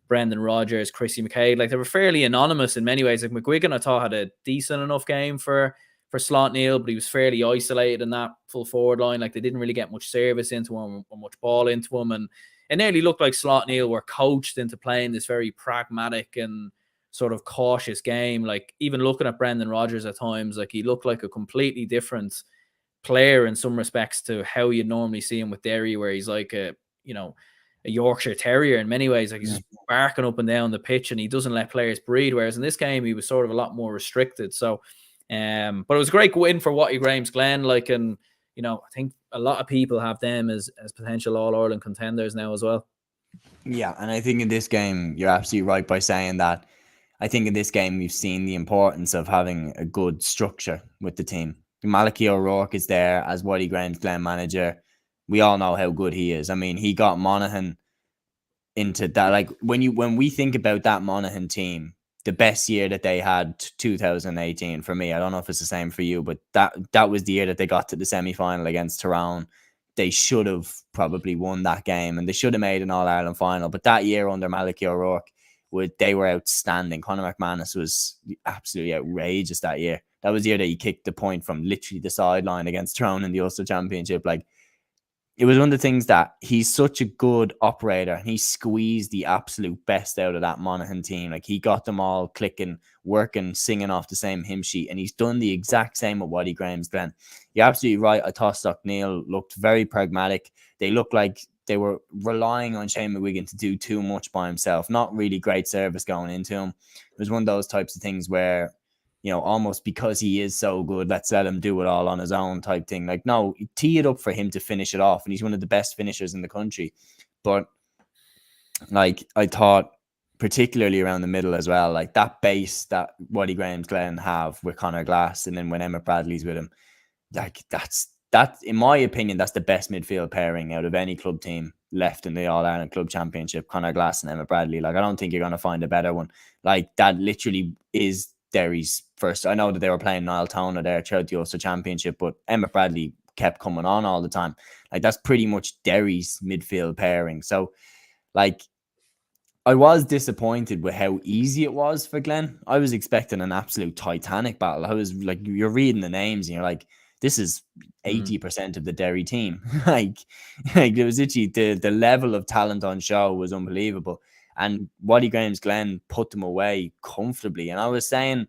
Brendan Rodgers, Chrissy McCabe, like they were fairly anonymous in many ways. Like McGuigan, I thought, had a decent enough game for Slot Neil, but he was fairly isolated in that full forward line. Like they didn't really get much service into him or much ball into him. And it nearly looked like Slot Neil were coached into playing this very pragmatic and sort of cautious game. Like even looking at Brendan Rodgers at times, like he looked like a completely different player in some respects to how you'd normally see him with Derry, where he's like a Yorkshire Terrier in many ways. Like he's just barking up and down the pitch and he doesn't let players breathe. Whereas in this game, he was sort of a lot more restricted. So, but it was a great win for Wattygramesglen. Like, and you know, I think a lot of people have them as potential All-Ireland contenders now as well. Yeah, and I think in this game, you're absolutely right by saying that. I think in this game, we've seen the importance of having a good structure with the team. Malachy O'Rourke is there as Wattygramesglen manager. We all know how good he is. I mean, he got Monaghan into that. Like when we think about that Monaghan team, the best year that they had, 2018 for me. I don't know if it's the same for you, but that was the year that they got to the semi-final against Tyrone. They should have probably won that game, and they should have made an All-Ireland final. But that year under Malachy O'Rourke, they were outstanding. Conor McManus was absolutely outrageous that year. That was the year that he kicked the point from literally the sideline against Tyrone in the Ulster Championship. Like, it was one of the things that he's such a good operator, and he squeezed the absolute best out of that Monaghan team. Like, he got them all clicking, working, singing off the same hymn sheet, and he's done the exact same at Wattygramesglen. You're absolutely right. I thought Stock Neil looked very pragmatic. They looked like they were relying on Shane McGuigan to do too much by himself. Not really great service going into him. It was one of those types of things where, you know, almost because he is so good, let's let him do it all on his own type thing. Like, no, tee it up for him to finish it off. And he's one of the best finishers in the country. But, like, I thought, particularly around the middle as well, like that base that Wattygramesglen have with Conor Glass, and then when Emmett Bradley's with him, like that's, in my opinion, that's the best midfield pairing out of any club team left in the All-Ireland Club Championship, Conor Glass and Emmett Bradley. Like, I don't think you're going to find a better one. Like, that literally is Derry's first. I know that they were playing Niall Tona there throughout the Ulster Championship, but Emmett Bradley kept coming on all the time. Like, that's pretty much Derry's midfield pairing. So, like, I was disappointed with how easy it was for Glen. I was expecting an absolute Titanic battle. I was like, you're reading the names and you're like, this is 80% of the Derry team. like it was literally the level of talent on show was unbelievable. And Waddy Graham's Glen put them away comfortably. And I was saying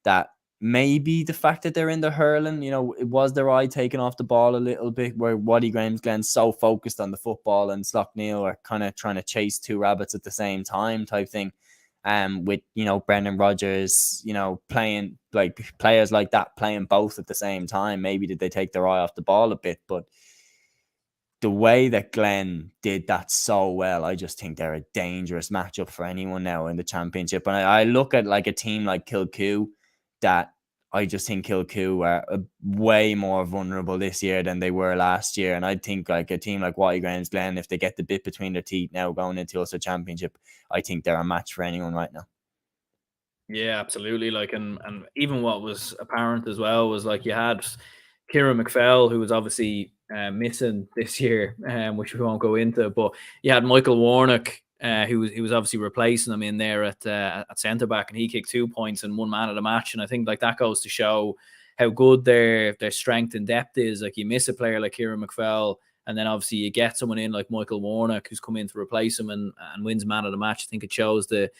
that maybe the fact that they're in the hurling, it was their eye taken off the ball a little bit, where Waddy Graham's Glen's so focused on the football and Slough-Neil are kind of trying to chase two rabbits at the same time type thing. With, Brendan Rodgers, playing like players like that, playing both at the same time. Maybe did they take their eye off the ball a bit, but the way that Glen did that so well, I just think they're a dangerous matchup for anyone now in the championship. And I look at like a team like Kilcoo, that I just think Kilcoo are way more vulnerable this year than they were last year. And I think like a team like Waddy Graham's Glen, if they get the bit between their teeth now going into Ulster Championship, I think they're a match for anyone right now. Yeah, absolutely. Like, and even what was apparent as well was like you had Kieran McFell, who was obviously missing this year, which we won't go into, but you had Michael Warnock, who was obviously replacing him in there at centre back, and he kicked 2 points and one man of the match. And I think like that goes to show how good their strength and depth is. Like you miss a player like Kieran McFell, and then obviously you get someone in like Michael Warnock who's come in to replace him and wins man of the match. I think it shows the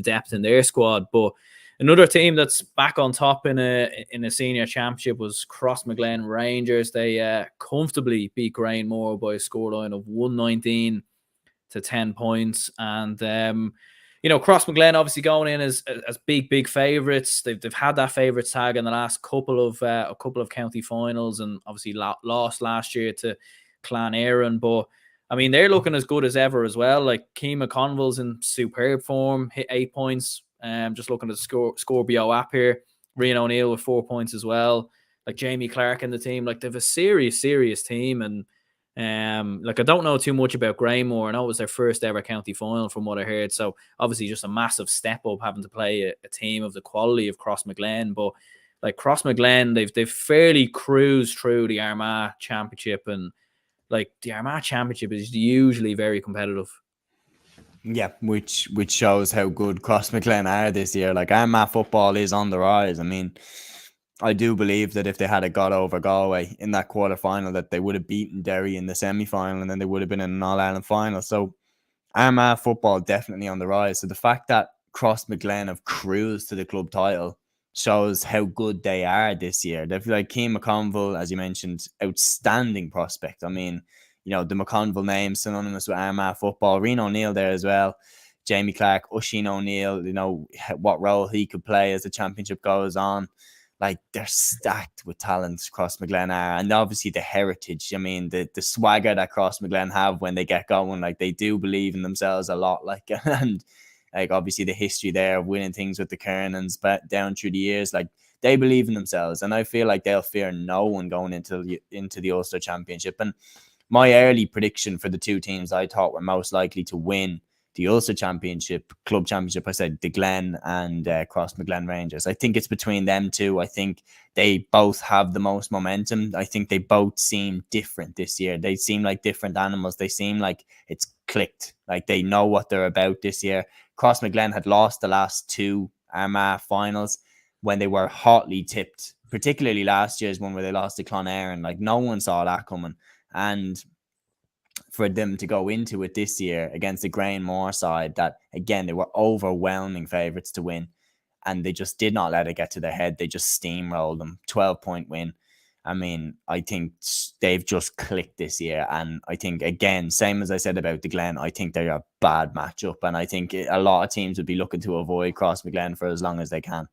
depth in their squad. But another team that's back on top in a senior championship was Crossmaglen Rangers. They comfortably beat Grainmore by a scoreline of 119 to 10 points. And Crossmaglen obviously going in as big favourites. They've had that favourites tag in the last couple of county finals, and obviously lost last year to Clan Aaron. But I mean, they're looking as good as ever as well. Like Keema Conville's in superb form, hit 8 points. Just looking at the Scorbio app here. Rian O'Neill with 4 points as well. Like Jamie Clark in the team. Like they have a serious team. And like I don't know too much about Grainmore. I know it was their first ever county final from what I heard. So obviously just a massive step up having to play a team of the quality of Crossmaglen. But like Crossmaglen, they've fairly cruised through the Armagh Championship, and like the Armagh Championship is usually very competitive. Yeah, which shows how good Crossmaglen are this year. Like Armagh football is on the rise. I mean, I do believe that if they had got over Galway in that quarter final, that they would have beaten Derry in the semi-final, and then they would have been in an All-Ireland final. So Armagh football definitely on the rise. So the fact that Crossmaglen have cruised to the club title shows how good they are this year. They've like Keema Conville, as you mentioned, outstanding prospect. I mean, the McConville name synonymous with Armagh football. Rian O'Neill there as well. Jamie Clark, Oisin O'Neill, what role he could play as the championship goes on. Like they're stacked with talents, Crossmaglen are, and obviously the heritage. I mean, the swagger that Crossmaglen have when they get going, like they do believe in themselves a lot. Like and like obviously the history there of winning things with the Kernans, but down through the years, like they believe in themselves, and I feel like they'll fear no one going into the Ulster Championship. And my early prediction for the two teams I thought were most likely to win the Ulster Championship, Club Championship, I said the Glen and Crossmaglen Rangers. I think it's between them two. I think they both have the most momentum. I think they both seem different this year. They seem like different animals. They seem like it's clicked. Like they know what they're about this year. Crossmaglen had lost the last two Armagh finals when they were hotly tipped, particularly last year's one where they lost to Clan Aaron. Like no one saw that coming. And for them to go into it this year against the Grainmore side that, again, they were overwhelming favourites to win, and they just did not let it get to their head. They just steamrolled them. 12-point win. I mean, I think they've just clicked this year. And I think, again, same as I said about the Glen, I think they're a bad matchup. And I think a lot of teams would be looking to avoid Crossmaglen for as long as they can.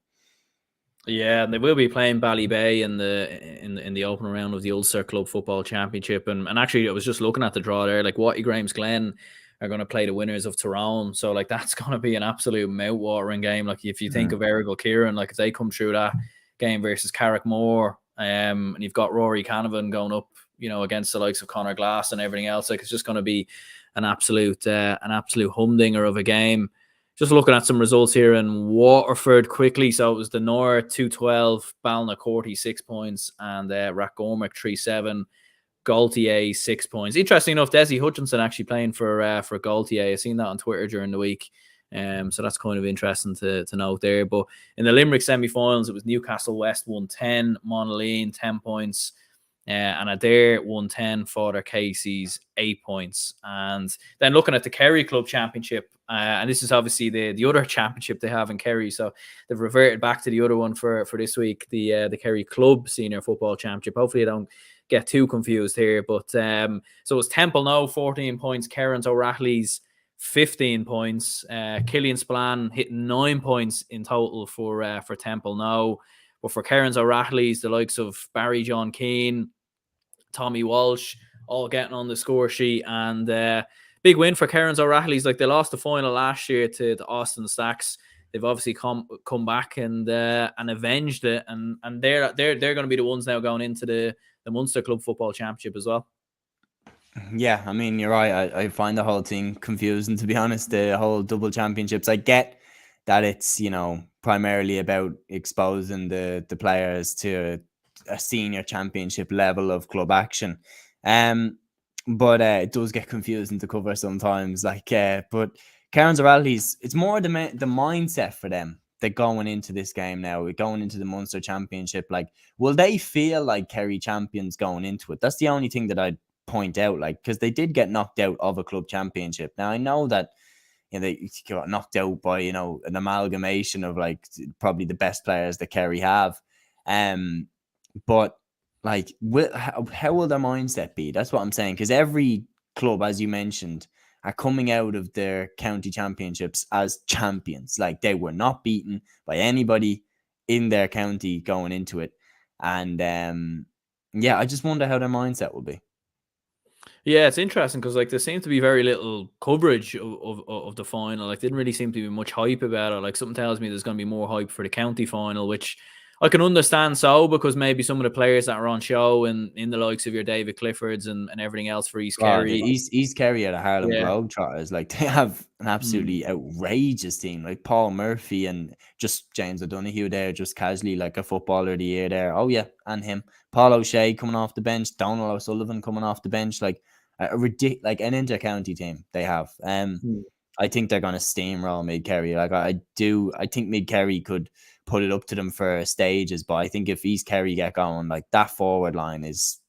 Yeah, and they will be playing Ballybay in the opening round of the Ulster Club Football Championship. And actually, I was just looking at the draw there. Like, Waddy Graham's Glen are going to play the winners of Tyrone. So, like, that's going to be an absolute mouth-watering game. Like, if you think of Errigal Kieran, like, if they come through that game versus Carrickmore, and you've got Rory Canavan going up, against the likes of Conor Glass and everything else, like, it's just going to be an absolute humdinger of a game. Just looking at some results here in Waterford quickly. So it was the North 212, Balnacourty 6 points, and Rathgormack 3-7. Gaultier 6 points. Interesting enough, Desi Hutchinson actually playing for Gaultier. I've seen that on Twitter during the week. So that's kind of interesting to note there. But in the Limerick semi-finals, it was Newcastle West 110, Monaghan 10 points, and Adair 110 for their Casey's 8 points. And then looking at the Kerry Club Championship, and this is obviously the other championship they have in Kerry, so they've reverted back to the other one for this week, the Kerry Club Senior Football Championship. Hopefully I don't get too confused here, but so it's Temple No 14 points, Kerrins O'Rahilly's 15 points, Killian Spillane hitting 9 points in total for Temple No. But for Kerrins O'Rahilly's, the likes of Barry John Keane, Tommy Walsh, all getting on the score sheet, and big win for Kerrins O'Rahilly's. Like, they lost the final last year to Austin Stacks. They've obviously come back and avenged it, and they're going to be the ones now going into the Munster Club Football Championship as well. Yeah, I mean, you're right. I find the whole thing confusing, to be honest. The whole double championships. I get that it's, primarily about exposing the players to a senior championship level of club action. But it does get confusing to cover sometimes. But Kerrins O'Rahilly's, it's more the mindset for them. They're going into this game now. We're going into the Munster Championship. Like, will they feel like Kerry champions going into it? That's the only thing that I'd point out. Like, because they did get knocked out of a club championship. Now, I know that they got knocked out by an amalgamation of like probably the best players that Kerry have. But like, how will their mindset be? That's what I'm saying. Because every club, as you mentioned, are coming out of their county championships as champions. Like, they were not beaten by anybody in their county going into it. And I just wonder how their mindset will be. Yeah, it's interesting because like there seems to be very little coverage of the final. Like, didn't really seem to be much hype about it. Like, something tells me there's going to be more hype for the county final, which I can understand, because maybe some of the players that are on show and in the likes of your David Cliffords and everything else for East Kerry. East Kerry are the Harlem Globetrotters. Like, they have an absolutely outrageous team. Like Paul Murphy and just James O'Donoghue there, just casually like a footballer of the year there. Oh yeah, and him. Paul O'Shea coming off the bench, Donald O'Sullivan coming off the bench, like like an inter-county team they have. I think they're going to steamroll Mid Kerry. Like, I think Mid Kerry could put it up to them for stages, but I think if East Kerry get going, like, that forward line is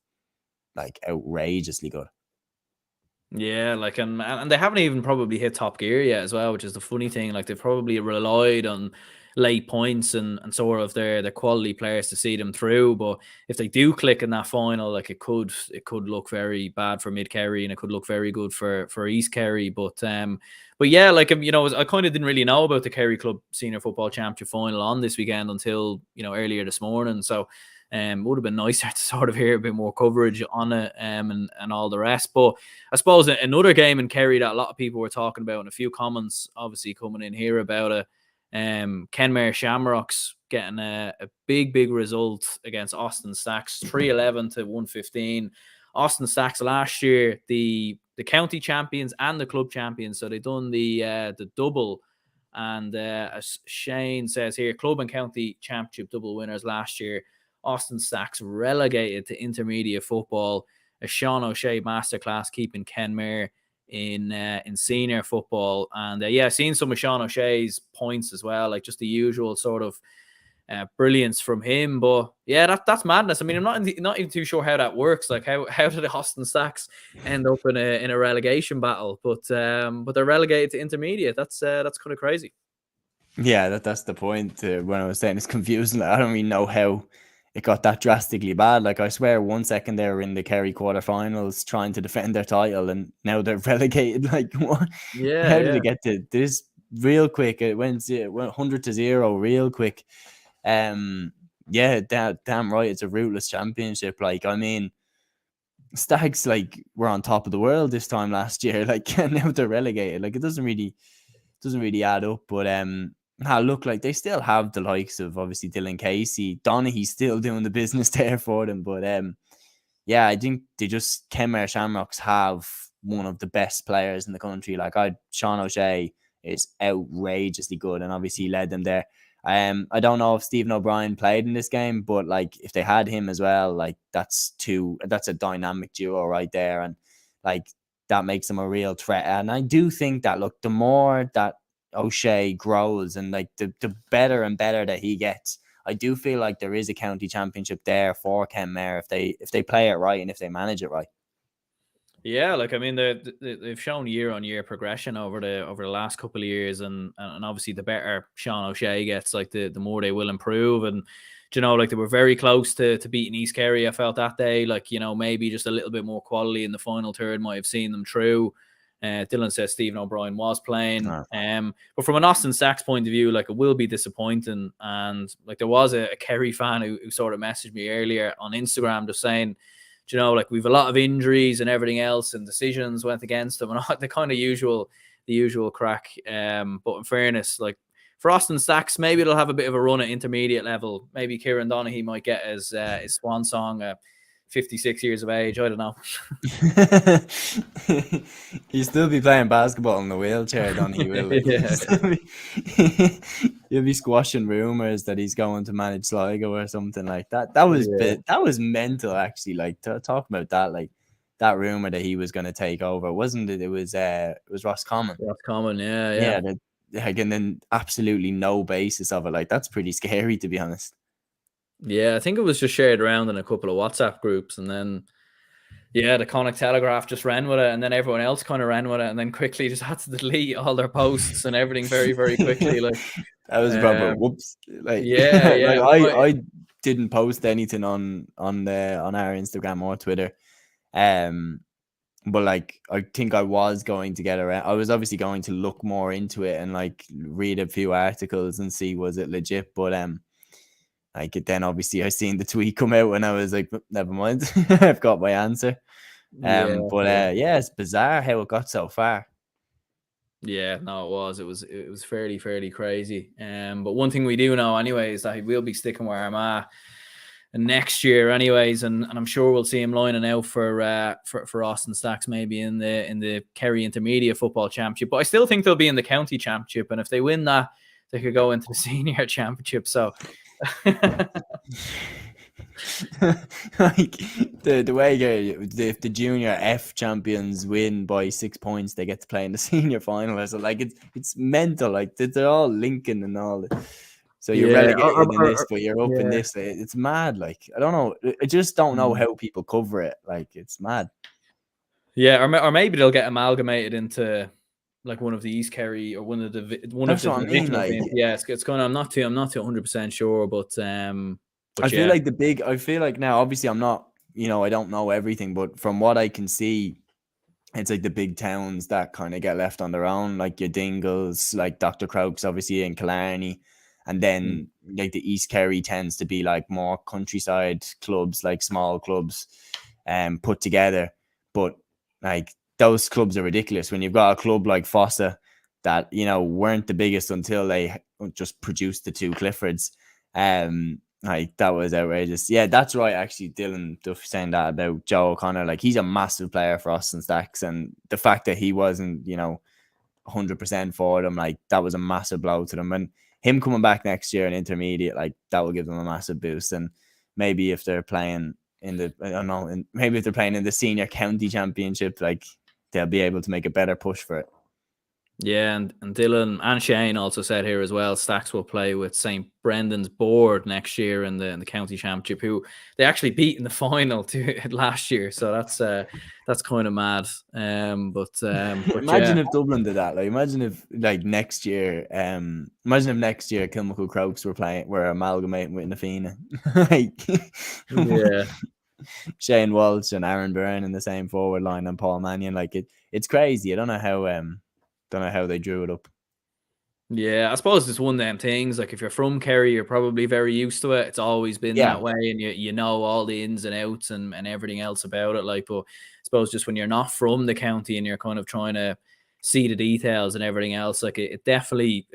like outrageously good. Yeah, like, and they haven't even probably hit top gear yet as well, which is the funny thing. Like, they've probably relied on late points and sort of their quality players to see them through. But if they do click in that final, like, it could look very bad for Mid Kerry and it could look very good for East Kerry. But yeah, like, I kind of didn't really know about the Kerry Club Senior Football Championship final on this weekend until earlier this morning. So would have been nicer to sort of hear a bit more coverage on it and all the rest. But I suppose another game in Kerry that a lot of people were talking about, and a few comments obviously coming in here about it, Kenmare Shamrocks getting a big result against Austin Stacks, 311 to 115. Austin Stacks last year, the county champions and the club champions, so they done the double. And as Shane says here, club and county championship double winners last year. Austin Stacks relegated to intermediate football. A Sean O'Shea masterclass keeping Kenmare in senior football. And I've seen some of Sean O'Shea's points as well, like just the usual sort of brilliance from him. But yeah, that's madness. I mean, I'm not even too sure how that works. Like, how did Austin Stacks end up in a relegation battle? But they're relegated to intermediate. That's kind of crazy. Yeah, that's the point. When I was saying it's confusing, I don't really know how it got that drastically bad. Like, I swear 1 second they were in the Kerry quarterfinals trying to defend their title, and now they're relegated. Like, what? Yeah. How did it get to this real quick? It went 100-0 real quick. Damn right, it's a rootless championship. Like, I mean, Stags like were on top of the world this time last year. Like, now they're relegated. Like, it doesn't really add up. But look, like, they still have the likes of obviously Dylan Casey, Donaghy's still doing the business there for them. But I think Kenmare Shamrocks have one of the best players in the country. Like, Sean O'Shea is outrageously good, and obviously led them there. I don't know if Stephen O'Brien played in this game, but like if they had him as well, like that's a dynamic duo right there, and like that makes him a real threat. And I do think that, look, the more that O'Shea grows and like the better and better that he gets, I do feel like there is a county championship there for Kenmare if they play it right and if they manage it right. Yeah, like I mean, they've shown year on year progression over the last couple of years, and obviously the better Sean O'Shea gets, like the more they will improve. And you know, like they were very close to beating East Kerry. I felt that day, like, you know, maybe just a little bit more quality in the final third might have seen them through. Dylan says Stephen O'Brien was playing, but from an Austin Stacks point of view, like it will be disappointing. And like there was a Kerry fan who sort of messaged me earlier on Instagram just saying, you know, like we've a lot of injuries and everything else, and decisions went against them, and the kind of usual crack. But in fairness, like for Austin Stacks, maybe it'll have a bit of a run at intermediate level. Maybe Kieran Donaghy might get his swan song at 56 years of age. I don't know. He'll still be playing basketball in the wheelchair, Donaghy will. He'll be squashing rumors that he's going to manage Sligo or something like that. That was mental, actually. Like talk about that, like that rumor that he was going to take over, wasn't it? It was Roscommon. Roscommon, yeah. Like, and then absolutely no basis of it. Like that's pretty scary, to be honest. Yeah, I think it was just shared around in a couple of WhatsApp groups, and then the Connacht Telegraph just ran with it, and then everyone else kind of ran with it, and then quickly just had to delete all their posts and everything very, very quickly. Like that was probably whoops. Like like I didn't post anything on our Instagram or Twitter, but like I think I was going to get around. I was obviously going to look more into it and like read a few articles and see was it legit, but like then obviously I seen the tweet come out and I was like, never mind, I've got my answer. It's bizarre how it got so far. Yeah, no, it was fairly crazy. But one thing we do know anyway is that he will be sticking with Armagh next year anyways, and I'm sure we'll see him lining out for Austin Stacks maybe in the Kerry Intermediate Football Championship. But I still think they'll be in the County Championship, and if they win that, they could go into the Senior Championship. So like the way if the junior F champions win by 6 points, they get to play in the senior final. So like it's mental. Like they're all linking and all. So you're relegated in this, but you're up in this. It's mad. Like I don't know. I just don't know how people cover it. Like it's mad. Yeah, or maybe they'll get amalgamated into like one of the East Kerry or one of the divisional games. Yeah, it's going. I'm not too 100% sure, but I feel like now, obviously I'm not, I don't know everything, but from what I can see, it's like the big towns that kind of get left on their own, like your Dingles, like Dr. Croaks, obviously in Killarney, and then like the East Kerry tends to be like more countryside clubs, like small clubs, put together. But like those clubs are ridiculous when you've got a club like Fossa that weren't the biggest until they just produced the two Cliffords. Like that was outrageous. Yeah, that's right. Actually, Dylan Duff saying that about Joe O'Connor. Like he's a massive player for Austin Stacks, and the fact that he wasn't, 100% for them, like that was a massive blow to them. And him coming back next year in intermediate, like that will give them a massive boost. And maybe if they're playing in the senior county championship, like they'll be able to make a better push for it. Yeah, and Dylan and Shane also said here as well, Stacks will play with St. Brendan's Board next year in the county championship, who they actually beat in the final last year. So that's kind of mad. But imagine if Dublin did that. Like imagine if next year, Kilmacud Croaks were amalgamating with Na Fianna. Yeah. Shane Walsh and Aaron Byrne in the same forward line and Paul Mannion. Like it's crazy. I don't know how they drew it up. Yeah, I suppose it's one of them things. Like if you're from Kerry, you're probably very used to it. It's always been that way, and you know all the ins and outs and everything else about it. Like, but I suppose just when you're not from the county and you're kind of trying to see the details and everything else, like it definitely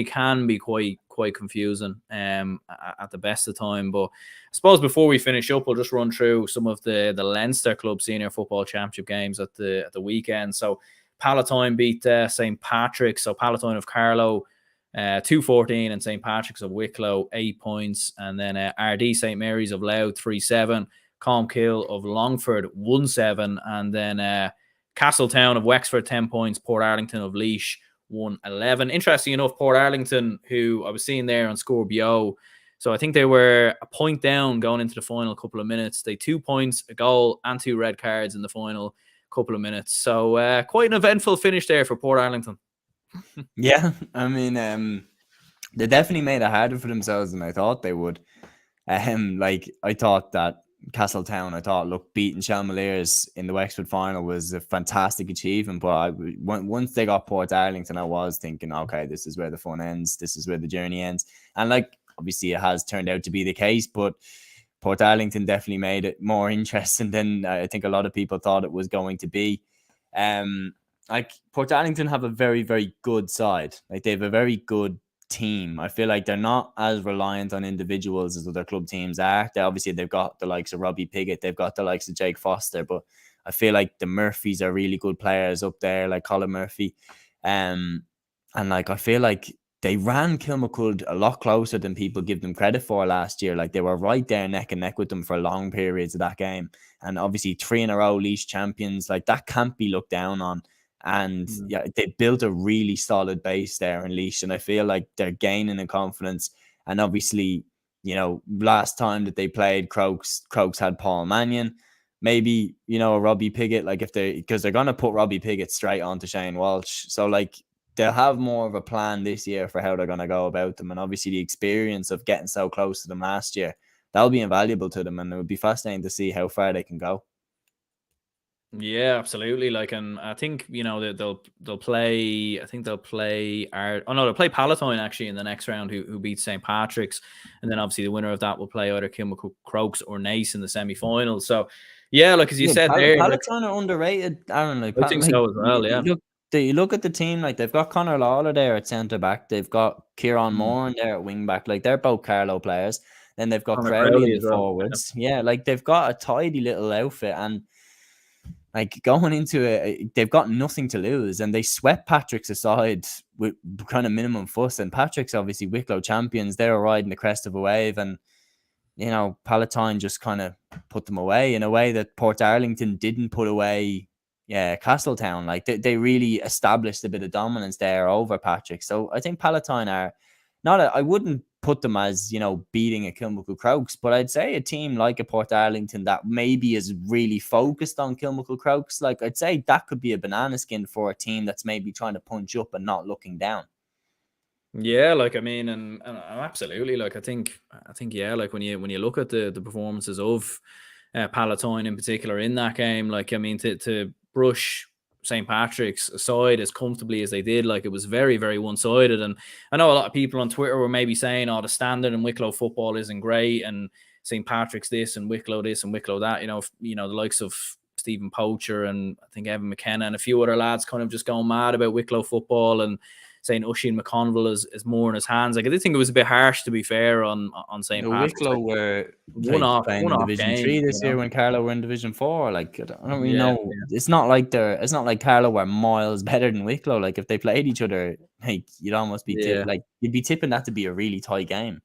can be quite confusing at the best of time. But I suppose before we finish up, we'll just run through some of the Leinster Club Senior Football Championship games at the weekend. So Palatine beat St. Patrick's. So Palatine of Carlow 2-14, and St. Patrick's of Wicklow 8 points, and then RD St. Mary's of Louth 3-7, Comkill of Longford 1-7, and then Castletown of Wexford 10 points, Port Arlington of Laois 1-11. Interesting enough, Port Arlington, who I was seeing there on Score BO, so I think they were a point down going into the final couple of minutes. They 2 points, a goal, and 2 red cards in the final couple of minutes. So quite an eventful finish there for Port Arlington. Yeah, I mean, they definitely made it harder for themselves than I thought they would. Like I thought that Castletown, look, beating Shalmaliers in the Wexford final was a fantastic achievement. But once they got Port Arlington, I was thinking, okay, this is where the fun ends. This is where the journey ends. And like, obviously, it has turned out to be the case, but Port Arlington definitely made it more interesting than I think a lot of people thought it was going to be. Like Port Arlington have a very, very good side. Like they have a very good team. I feel like they're not as reliant on individuals as other club teams are. They've got the likes of Robbie Piggott, they've got the likes of Jake Foster, but I feel like the Murphys are really good players up there, like Colin Murphy. And like I feel like they ran Kilmacud a lot closer than people give them credit for last year. Like they were right there neck and neck with them for long periods of that game. And obviously 3 in a row Laois champions, like that can't be looked down on. And yeah, they built a really solid base there in Laois, and I feel like they're gaining in confidence. And obviously, you know, last time that they played Crokes had Paul Mannion. Maybe, you know, Robbie Piggott, like because they're gonna put Robbie Piggott straight onto Shane Walsh. So like they'll have more of a plan this year for how they're gonna go about them. And obviously the experience of getting so close to them last year, that'll be invaluable to them, and it would be fascinating to see how far they can go. Yeah, absolutely. Like, and I think, you know, they'll play. I think they'll play. They'll play Palatine actually in the next round, who beats St. Patrick's, and then obviously the winner of that will play either Kilmacud Crokes or Naas in the semi-finals. So, yeah, like as you said there, Palatine are underrated, Aaron. Like, I think so as well. Yeah, you look at the team. Like they've got Conor Lawler there at centre back. They've got Kieran Moore there at wing back. Like they're both Carlow players. Then they've got Crowley in the forwards. Yeah, like they've got a tidy little outfit, and like going into it, they've got nothing to lose, and they swept Patrick's aside with kind of minimum fuss. And Patrick's obviously Wicklow champions; they're riding the crest of a wave, and you know Palatine just kind of put them away in a way that Port Arlington didn't put away. Yeah, Castletown, like they really established a bit of dominance there over Patrick. So I think Palatine are not. I wouldn't put them as, you know, beating a Kilmacud Crokes, but I'd say a team like a Port Arlington that maybe is really focused on Kilmacud Crokes, like I'd say that could be a banana skin for a team that's maybe trying to punch up and not looking down. Yeah, like I mean, and absolutely, like I think, yeah, like when you look at the performances of Palatine in particular in that game, like I mean, to brush St. Patrick's aside as comfortably as they did, like it was very, very one-sided. And I know a lot of people on Twitter were maybe saying, oh, the standard in Wicklow football isn't great, and St. Patrick's this and Wicklow this and Wicklow that. You know, the likes of Stephen Poacher and I think Evan McKenna and a few other lads kind of just going mad about Wicklow football and saying Oisin McConville is more in his hands. Like I did think it was a bit harsh, to be fair, on St. Patrick's. Wicklow were playing in Division 3 this year when Carlow were in Division 4. Like I don't really know. Yeah. It's not like Carlow were miles better than Wicklow. Like if they played each other, like you'd almost be you'd be tipping that to be a really tight game.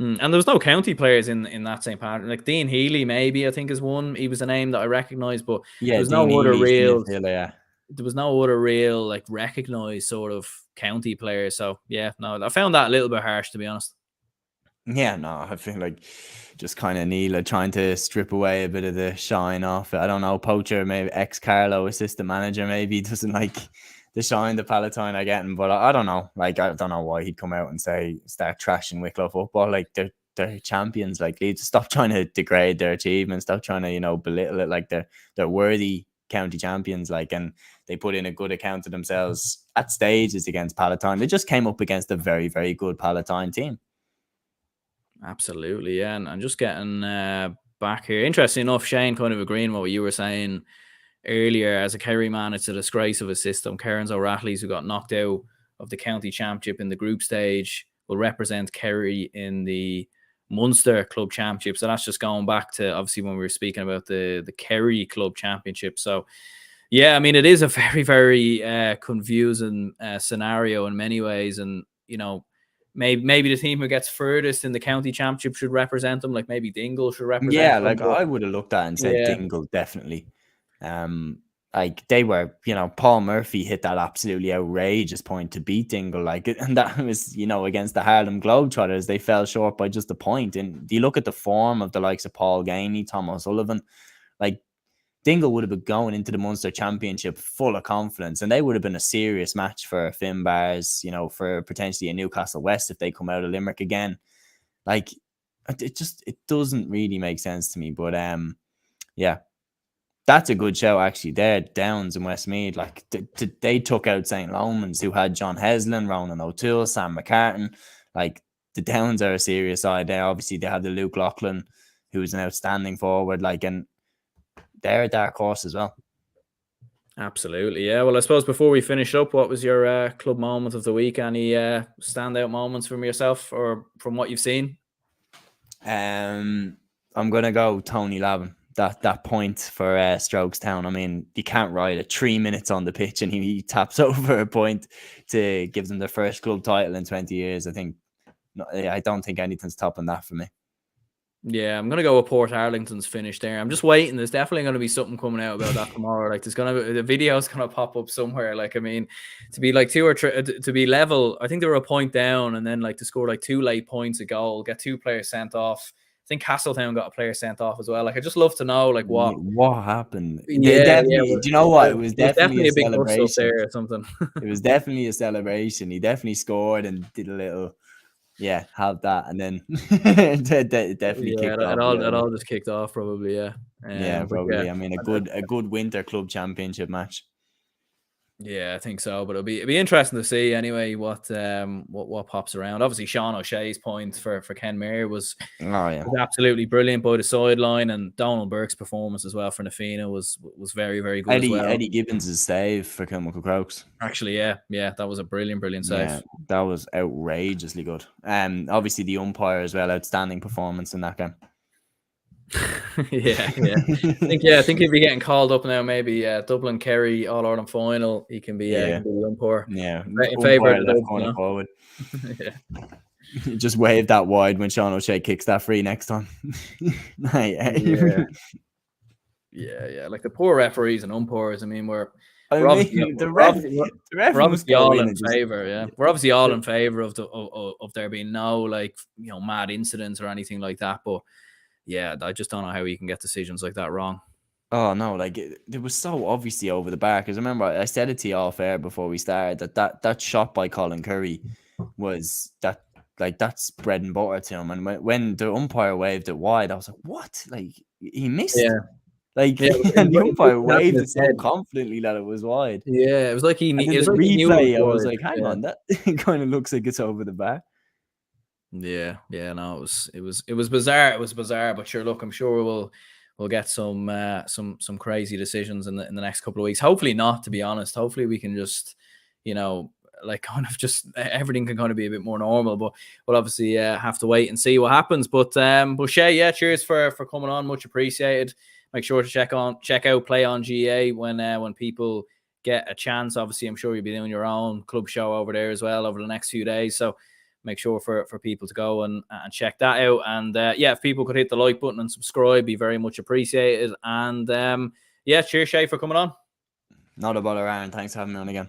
And there was no county players in that St. Patrick. Like Dean Healy, maybe I think is one. He was a name that I recognised, but there was no other real. There was no other real like recognized sort of county players. So yeah, no, I found that a little bit harsh, to be honest. Yeah, no, I feel like just kind of Neela trying to strip away a bit of the shine off it. I don't know, Poacher, maybe ex-Carlow assistant manager, maybe doesn't like the shine the Palatine are getting, but I don't know. Like I don't know why he'd come out and say start trashing Wicklow football. Like they're champions. Like need to stop trying to degrade their achievements, stop trying to, you know, belittle it. Like they're worthy county champions, like, and they put in a good account of themselves at stages against Palatine. They just came up against a very, very good Palatine team. Absolutely, yeah. And just getting back here, interesting enough, Shane, kind of agreeing with what you were saying earlier. As a Kerry man, it's a disgrace of a system. Cairns O'Rahilly's, who got knocked out of the county championship in the group stage, will represent Kerry in the Munster Club Championship. So that's just going back to obviously when we were speaking about the Kerry Club Championship. So yeah, I mean, it is a very, very confusing scenario in many ways. And maybe the team who gets furthest in the county championship should represent them. Like maybe Dingle should represent Yeah, them. like I would have looked at it and said Dingle definitely. Like they were, Paul Murphy hit that absolutely outrageous point to beat Dingle, like, and that was, against the Harlem Globetrotters. They fell short by just a point. And you look at the form of the likes of Paul Gainey, Tom O'Sullivan, like Dingle would have been going into the Munster Championship full of confidence, and they would have been a serious match for Finbars, for potentially a Newcastle West if they come out of Limerick again. Like, it doesn't really make sense to me. But yeah, that's a good show actually. They're Downs and Westmeath. Like they took out St. Lomans, who had John Heslin, Ronan O'Toole, Sam McCartan. Like the Downs are a serious side there. Obviously, they have the Luke Loughlin, who is an outstanding forward. Like, and they're a dark horse as well. Absolutely, yeah. Well, I suppose before we finish up, what was your club moment of the week? Any standout moments from yourself or from what you've seen? I'm gonna go Tony Lavin. That point for Strokestown. I mean, you can't ride it 3 minutes on the pitch and he taps over a point to give them their first club title in 20 years. I don't think anything's topping that for me. Yeah, I'm gonna go with Port Arlington's finish there. I'm just waiting. There's definitely gonna be something coming out about that tomorrow. Like the video's gonna pop up somewhere. Like, I mean, to be like to be level, I think they were a point down, and then like to score like 2 late points a goal, get 2 players sent off. I think Castletown got a player sent off as well. Like, I just love to know like what happened. Yeah, do you know what? It was definitely a big celebration up there or something. It was definitely a celebration. He definitely scored and did a little. Yeah, have that, and then definitely kicked off. It all just kicked off, probably. Yeah, probably. Yeah. I mean, a good winter club championship match. Yeah, I think so. But it'll be interesting to see anyway what pops around. Obviously, Sean O'Shea's point for Ken Mayer was absolutely brilliant by the sideline, and Donald Burke's performance as well for Nafina was very, very good as well. Eddie Gibbons' save for Kilmuckle Crokes. Actually, yeah, that was a brilliant save. Yeah, that was outrageously good. Obviously the umpire as well, outstanding performance in that game. yeah. I think he'd be getting called up now. Maybe Dublin Kerry All Ireland final. He can be the umpire. Yeah, in favour of the left corner forward. Yeah, just wave that wide when Sean O'Shea kicks that free next time. Yeah. Like the poor referees and umpires. I mean, we're the ref obviously all in favour. Yeah, we're obviously all in favour of there being no like mad incidents or anything like that. But yeah, I just don't know how you can get decisions like that wrong. Oh no, like it was so obviously over the bar. Because remember, I said it to you off air before we started that shot by Colin Curry was that's bread and butter to him. And when the umpire waved it wide, I was like, what? Like he missed. Yeah. Like and the umpire waved it so confidently that it was wide. Yeah, it was like he knew. It was like replay. I was like, hang on, that kind of looks like it's over the bar. Yeah, no, it was bizarre. It was bizarre, but sure, look, I'm sure we'll get some crazy decisions in the next couple of weeks. Hopefully not, to be honest. Hopefully we can just, like kind of just everything can kind of be a bit more normal. But we'll obviously have to wait and see what happens. But Shay, yeah, cheers for coming on, much appreciated. Make sure to check out Play on GAA when people get a chance. Obviously, I'm sure you'll be doing your own club show over there as well over the next few days. So make sure for people to go and check that out. And if people could hit the like button and subscribe, be very much appreciated. And cheers, Shay, for coming on. Not a bother, Aaron. Thanks for having me on again.